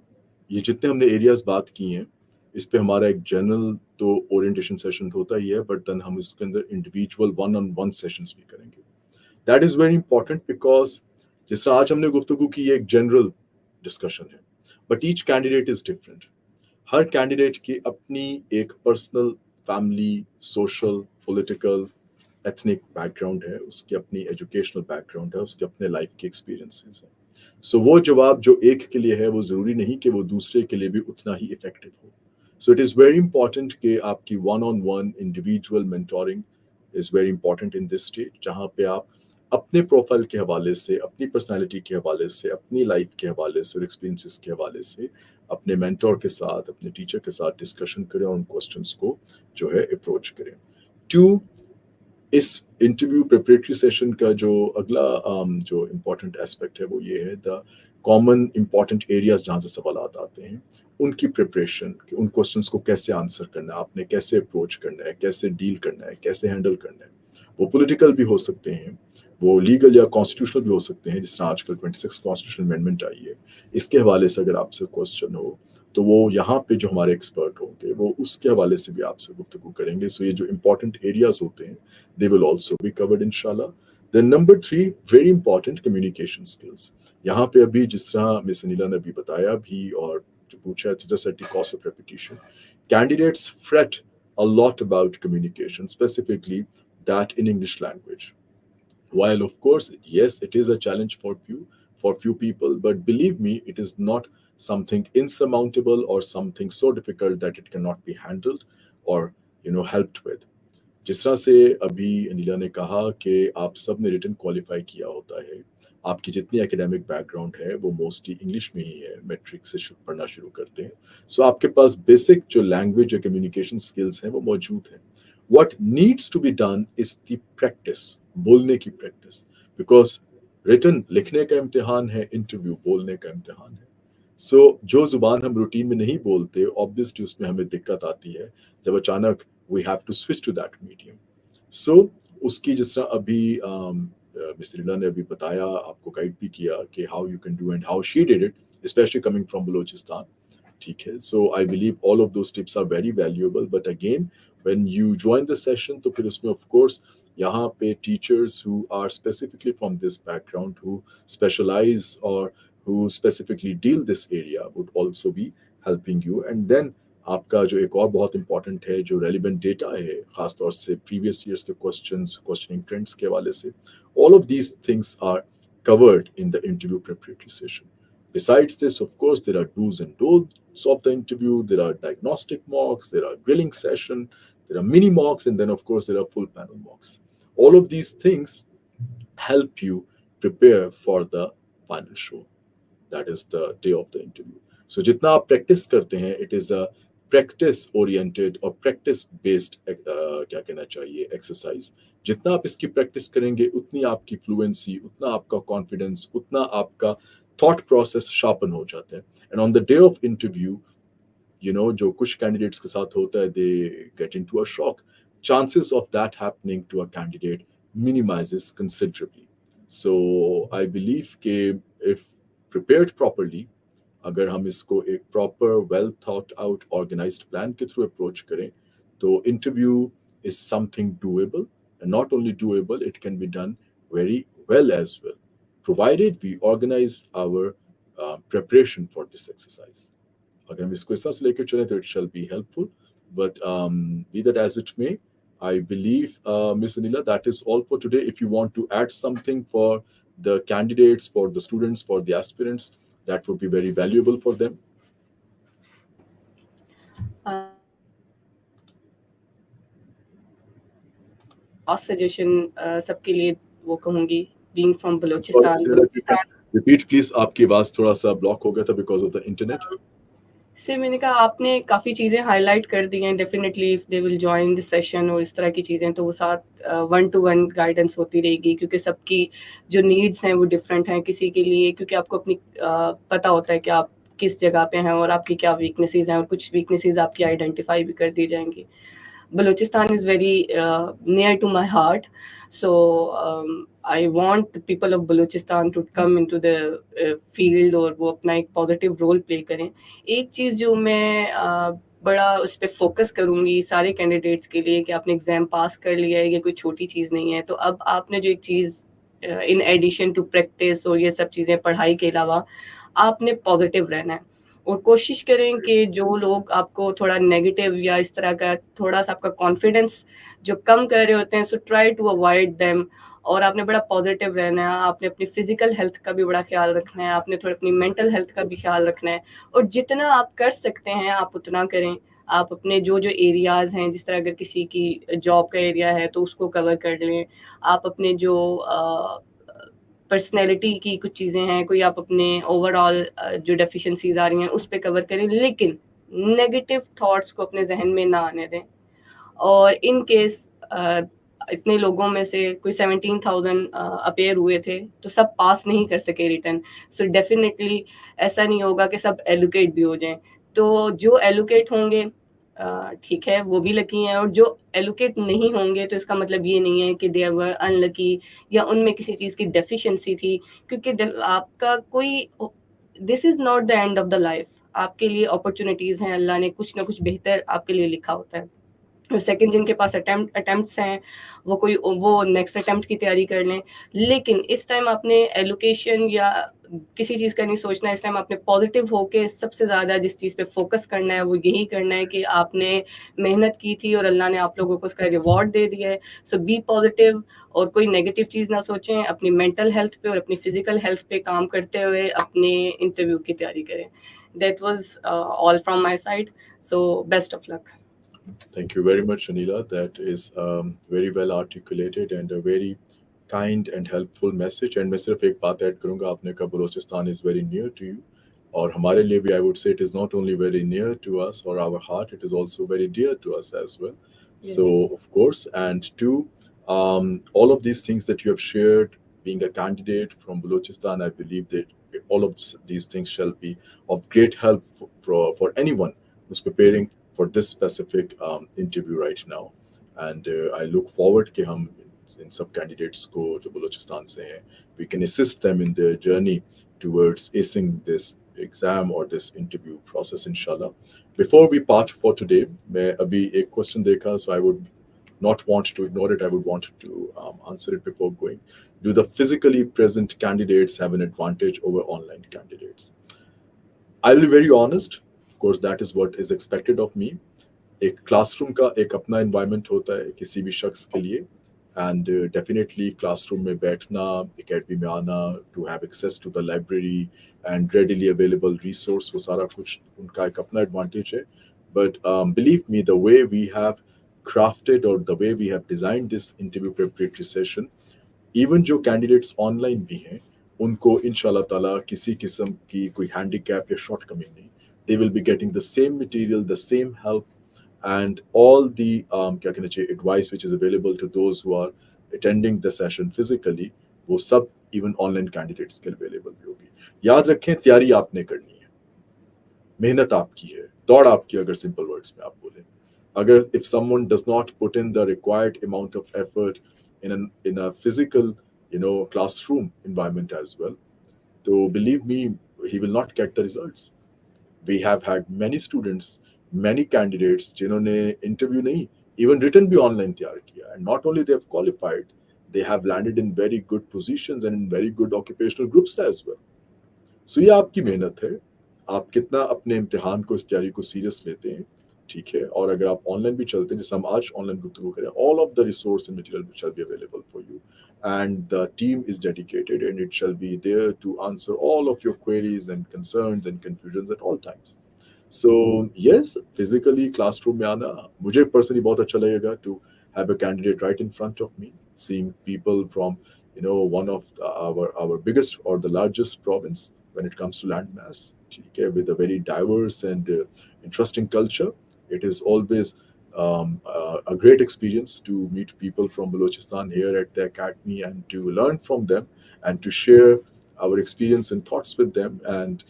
ये जितने हमने एरियाज बात की हैं, इस पे हमारा एक जनरल तो ओरिएंटेशन सेशन होता ही है, बट देन हम इसके अंदर individual one on one sessions भी करेंगे. That is very important because जैसे आज हमने गुफ्तगू की, ये एक जनरल डिस्कशन है, but each candidate is different. Her candidate की अपनी एक personal, family, social, political, ethnic background है, उसकी अपनी एजुकेशनल बैकग्राउंड है, उसके अपने लाइफ के एक्सपीरियंसेस हैं. सो वो जवाब जो एक के लिए है वो ज़रूरी नहीं कि वो दूसरे के लिए भी उतना ही इफेक्टिव हो. So it is very important कि आपकी one on one individual mentoring is very important in this stage, जहाँ पे आप अपने प्रोफाइल के हवाले से, अपनी पर्सनैलिटी के हवाले से, अपनी लाइफ के हवाले से और एक्सपीरियंसेस के हवाले से अपने मेंटोर के साथ, अपने टीचर के साथ डिस्कशन करें और उन क्वेश्चंस को जो है अप्रोच करें. टू, इस इंटरव्यू प्रिपरेटरी सेशन का जो अगला जो इम्पोर्टेंट एस्पेक्ट है वो ये है द कॉमन इम्पोर्टेंट एरियाज जहाँ से सवाल आते हैं, उनकी प्रिपरेशन, कि उन क्वेश्चंस को कैसे आंसर करना है, आपने कैसे अप्रोच करना है, कैसे डील करना है, कैसे हैंडल करना है. वो पॉलिटिकल भी हो सकते हैं, वो लीगल या कॉन्स्टिट्यूशनल भी हो सकते हैं, जिस तरह आजकल 26 कॉन्स्टिट्यूशनल अमेंडमेंट आई है, इसके हवाले से अगर आपसे क्वेश्चन हो तो वो यहाँ पे जो हमारे एक्सपर्ट होंगे वो उसके हवाले से भी आपसे गुफ्तगू करेंगे. सो ये जो इम्पोर्टेंट एरियाज होते हैं, they will also be covered inshallah. Then number 3, very important, communication skills. यहाँ पे अभी जिस तरह मिस अनिला ने भी बताया भी और जो पूछा है, to just at the cost of repetition, candidates fret a lot about communication, specifically that in English language. While of course, yes, it is a challenge for few people, but believe me, it is not something insurmountable or something so difficult that it cannot be handled or helped with. जिस तरह से अभी अनिला ने कहा कि आप सब ने रिटन क्वालिफाई किया होता है, आपकी जितनी एकेडमिक बैकग्राउंड है वो मोस्टली इंग्लिश में ही है, मैट्रिक से पढ़ना शुरू करते हैं. सो आपके पास बेसिक जो लैंग्वेज या कम्युनिकेशन स्किल्स हैं वो मौजूद हैं. What needs to be done is the practice, बोलने की प्रैक्टिस, बिकॉज रिटन लिखने का इम्तिहान है, इंटरव्यू बोलने का इम्तिहान है. सो जो जुबान हम रूटीन में नहीं बोलते, ऑब्वियसली उसमें हमें दिक्कत आती है जब अचानक we have to switch to that medium. So उसकी जिस तरह अभी मिस रीना ने अभी बताया, आपको गाइड भी किया कि how you can do and how she did it, especially coming from Balochistan. ठीक है, so I believe all of those tips are very valuable, but again when you join the session तो फिर उसमें ऑफ कोर्स यहाँ पे teachers who are specifically from this background, who specialise और who specifically deal this area would also be helping you. And then आपका जो एक और बहुत इंपॉर्टेंट है, जो रेलिवेंट डेटा है, खासतौर से प्रीवियस ईयर्स के क्वेश्चंस, क्वेश्चनिंग ट्रेंड्स के हवाले से, all of these things are covered in the interview preparatory session. Besides this, of course, there are do's and don'ts of the interview. There are diagnostic mocks, there are grilling session, there are mini mocks, and then of course there are full panel mocks. All of these things help you prepare for the final show. That is the day of the interview. So जितना आप practice करते हैं, it is a practice oriented और practice based क्या कहना चाहिए exercise. जितना आप इसकी प्रैक्टिस करेंगे उतनी आपकी फ्लुएंसी, उतना आपका कॉन्फिडेंस, उतना आपका थॉट प्रोसेस शार्पन हो जाता है. And on the day of interview, जो कुछ कैंडिडेट्स के साथ होता है, they get into a shock. chances of that happening to a candidate minimizes considerably. So I believe कि if prepared properly, अगर हम इसको एक proper well thought out organised plan के थ्रू अप्रोच करें तो interview is something doable, and not only doable, it can be done very well as well, provided we organise our preparation for this exercise. अगर हम इसको इस तरह से लेकर चलें तो it shall be helpful. But be that as it may, I believe, Ms. Anila, that is all for today. If you want to add something for the candidates, for the students, for the aspirants, that would be very valuable for them. Last suggestion सबके लिए वो कहूँगी, being from Sorry, Balochistan. Ms. Anila, if you can repeat, please. आपकी आवाज थोड़ा सा block हो गया था because of the internet. से मैंने कहा आपने काफ़ी चीज़ें हाइलाइट कर दी हैं, definitely if they will join this session और इस तरह की चीज़ें, तो वो साथ वन टू वन गाइडेंस होती रहेगी, क्योंकि सबकी जो नीड्स हैं वो डिफरेंट हैं। किसी के लिए क्योंकि आपको अपनी पता होता है कि आप किस जगह पे हैं और आपकी क्या वीकनेसेस हैं, और कुछ वीकनेसेस आपकी आइडेंटिफाई भी कर दी जाएंगी। Balochistan is very near to my heart. So I want the people of Balochistan to come into the field और वो अपना एक पॉजिटिव रोल प्ले करें। एक चीज़ जो मैं बड़ा उस पर फोकस करूँगी सारे कैंडिडेट्स के लिए कि आपने एग्ज़ाम पास कर लिया है, ये कोई छोटी चीज़ नहीं है। तो अब आपने जो एक चीज़ इन एडिशन टू प्रैक्टिस और ये सब चीज़ें पढ़ाई के अलावा आपने पॉजिटिव रहना है। और कोशिश करें कि जो लोग आपको थोड़ा नेगेटिव या इस तरह का थोड़ा-सा आपका कॉन्फिडेंस जो कम कर रहे होते हैं, so try to avoid them. और आपने बड़ा पॉजिटिव रहना है, आपने अपनी फिज़िकल हेल्थ का भी बड़ा ख़्याल रखना है, आपने थोड़ा अपनी मेंटल हेल्थ का भी ख़्याल रखना है, और जितना आप कर सकते हैं, आप उतना करें। आप अपने जो-जो एरियाज़ हैं, जिस तरह अगर किसी की जॉब का एरिया है, तो उसको कवर कर लें। आप अपने जो पर्सनैलिटी की कुछ चीज़ें हैं, कोई आप अपने ओवरऑल जो डेफिशिएंसीज़ आ रही हैं, उस पे कवर करें, लेकिन नेगेटिव थॉट्स को अपने ज़हन में ना आने दें। और इन केस इतने लोगों में से कोई 17,000 अपेयर हुए थे, तो सब पास नहीं कर सके रिटर्न। सो डेफिनेटली ऐसा नहीं होगा कि सब एलोकेट भी हो जाएँ। तो जो एलोकेट होंगे ठीक है, वो भी लकी हैं, और जो एलोकेट नहीं होंगे तो इसका मतलब ये नहीं है कि दे वर अनलकी या उनमें किसी चीज़ की डेफिशिएंसी थी, क्योंकि आपका कोई this is not the end of the life. आपके लिए अपॉर्चुनिटीज़ हैं, अल्लाह ने कुछ ना कुछ बेहतर आपके लिए लिखा होता है। और सेकंड जिनके पास अटेम्प्ट्स हैं, वो नेक्स्ट अटेम्प्ट की तैयारी कर लें। लेकिन इस टाइम आपने एलोकेशन या किसी चीज़ का नहीं सोचना है। इस टाइम आपने पॉजिटिव होके सबसे ज़्यादा जिस चीज़ पे फोकस करना है वो यही करना है कि आपने मेहनत की थी और अल्लाह ने आप लोगों को उसका रिवॉर्ड दे दिया है। सो बी पॉजिटिव और कोई नेगेटिव चीज़ ना सोचें। अपनी मेंटल हेल्थ पे और अपनी फिजिकल हेल्थ पे काम करते हुए अपने इंटरव्यू की तैयारी करें। That was all from my side, so best of luck. Thank you very much, Anila. That is very well articulated and a very kind and helpful message. And मैं सिर्फ एक बात ऐड करूँगा, आपने कहा Balochistan is very near to you, और हमारे लिए भी I would say it is not only very near to us or our heart, it is also very dear to us as well. Yes. So of course, and two, all of these things that you have shared, being a candidate from Balochistan, I believe that all of these things shall be of great help for anyone who's preparing for this specific interview right now. And I look forward कि हम इन सब candidates को जो बलूचिस्तान से हैं, we can assist them in their journey towards acing this exam or this interview process, inshallah. Before we part for today, मैं अभी एक question देखा, so I would not want to ignore it. I would want to answer it before going. Do the physically present candidates have an advantage over online candidates? I'll be very honest. Of course, that is what is expected of me. एक classroom का एक अपना environment होता है किसी भी शख्स के लिए, एंड डेफिनेटली क्लासरूम में बैठना, एकेडमी में आना, to have access to the library and readily available resource, वो सारा कुछ उनका एक अपना एडवांटेज है. But believe me, the way we have crafted or the way we have designed this interview preparatory session, even जो कैंडिडेट्स ऑनलाइन भी हैं, उनको इंशाल्लाह ताला किसी किस्म की कोई हैंडीकैप या शॉर्टकमिंग नहीं. They will be getting the same material, the same help, and all the क्या कहना चाहिए advice which is available to those who are attending the session physically, वो सब even online candidates के लिए available भी होगी. याद रखें, तैयारी आपने करनी है, मेहनत आपकी है, दौड़ आपकी, अगर सिंपल वर्ड्स में आप बोलें. अगर if someone does not put in the required amount of effort in a physical, classroom environment as well, so believe me, he will not get the results. We have had many students, many candidates जिन्होंने interview नहीं, even written भी online तैयार किया, and not only they have qualified, they have landed in very good positions and in very good occupational groups as well. So ये आपकी मेहनत है, आप कितना अपने इम्तिहान को, इस तैयारी को सीरियस लेते हैं, ठीक है. और अगर आप ऑनलाइन भी चलते हैं, जैसे हम आज ऑनलाइन गुफ्तगू करें, all of the resource and material shall be available for you, and the team is dedicated and it shall be there to answer all of your queries and concerns and confusions at all times. So yes, physically classroom में आना मुझे personally बहुत अच्छा लगेगा, to have a candidate right in front of me, seeing people from one of our biggest or the largest province when it comes to landmass. Okay, with a very diverse and interesting culture, it is always a great experience to meet people from Balochistan here at the academy and to learn from them and to share our experience and thoughts with them, and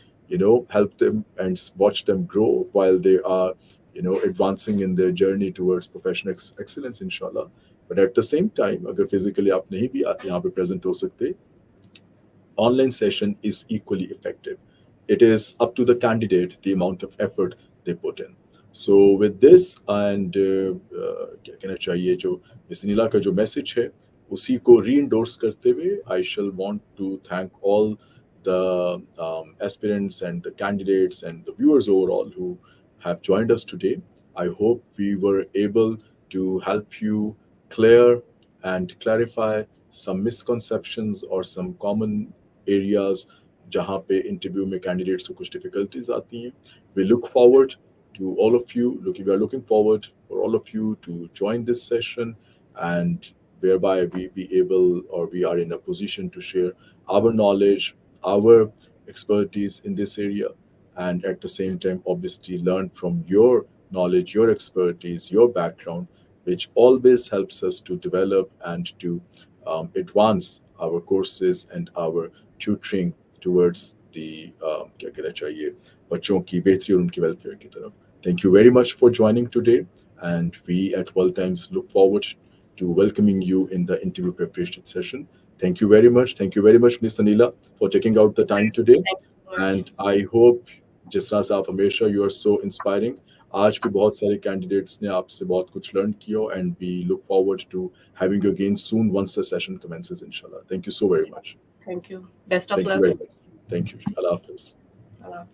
help them and watch them grow while they are advancing in their journey towards professional excellence, inshallah. But at the same time, अगर physically आप नहीं भी यहाँ पे present हो सकते, online session is equally effective. It is up to the candidate the amount of effort they put in. So with this and क्या कहना चाहिए, जो मिस नीला का जो मैसेज है उसी को री-इंडोर्स करते हुए, I shall want to thank all the aspirants and the candidates and the viewers overall who have joined us today. I hope we were able to help you clear and clarify some misconceptions or some common areas जहाँ पे interview में candidates को कुछ difficulties आती हैं. We look forward to all of you. We are looking forward for all of you to join this session, and whereby we be able, or we are in a position to share our knowledge, our expertise in this area, and at the same time, obviously, learn from your knowledge, your expertise, your background, which always helps us to develop and to advance our courses and our tutoring towards the क्या कहना चाहिए, बच्चों की बेहतरी और उनकी welfare की तरफ. Thank you very much for joining today, and we at World Times look forward to welcoming you in the interview preparation session. Thank you very much. Thank you very much, Miss Anila, for taking out the time today. Thank you so much. And I hope जिस तरह से आप हमेशा you are so inspiring. आज भी बहुत सारे candidates ने आपसे बहुत कुछ learn किया, and we look forward to having you again soon once the session commences, inshallah. Thank you so very much. Thank you. Best of Thank you luck. very much. Thank you. Allah Hafiz. Allah.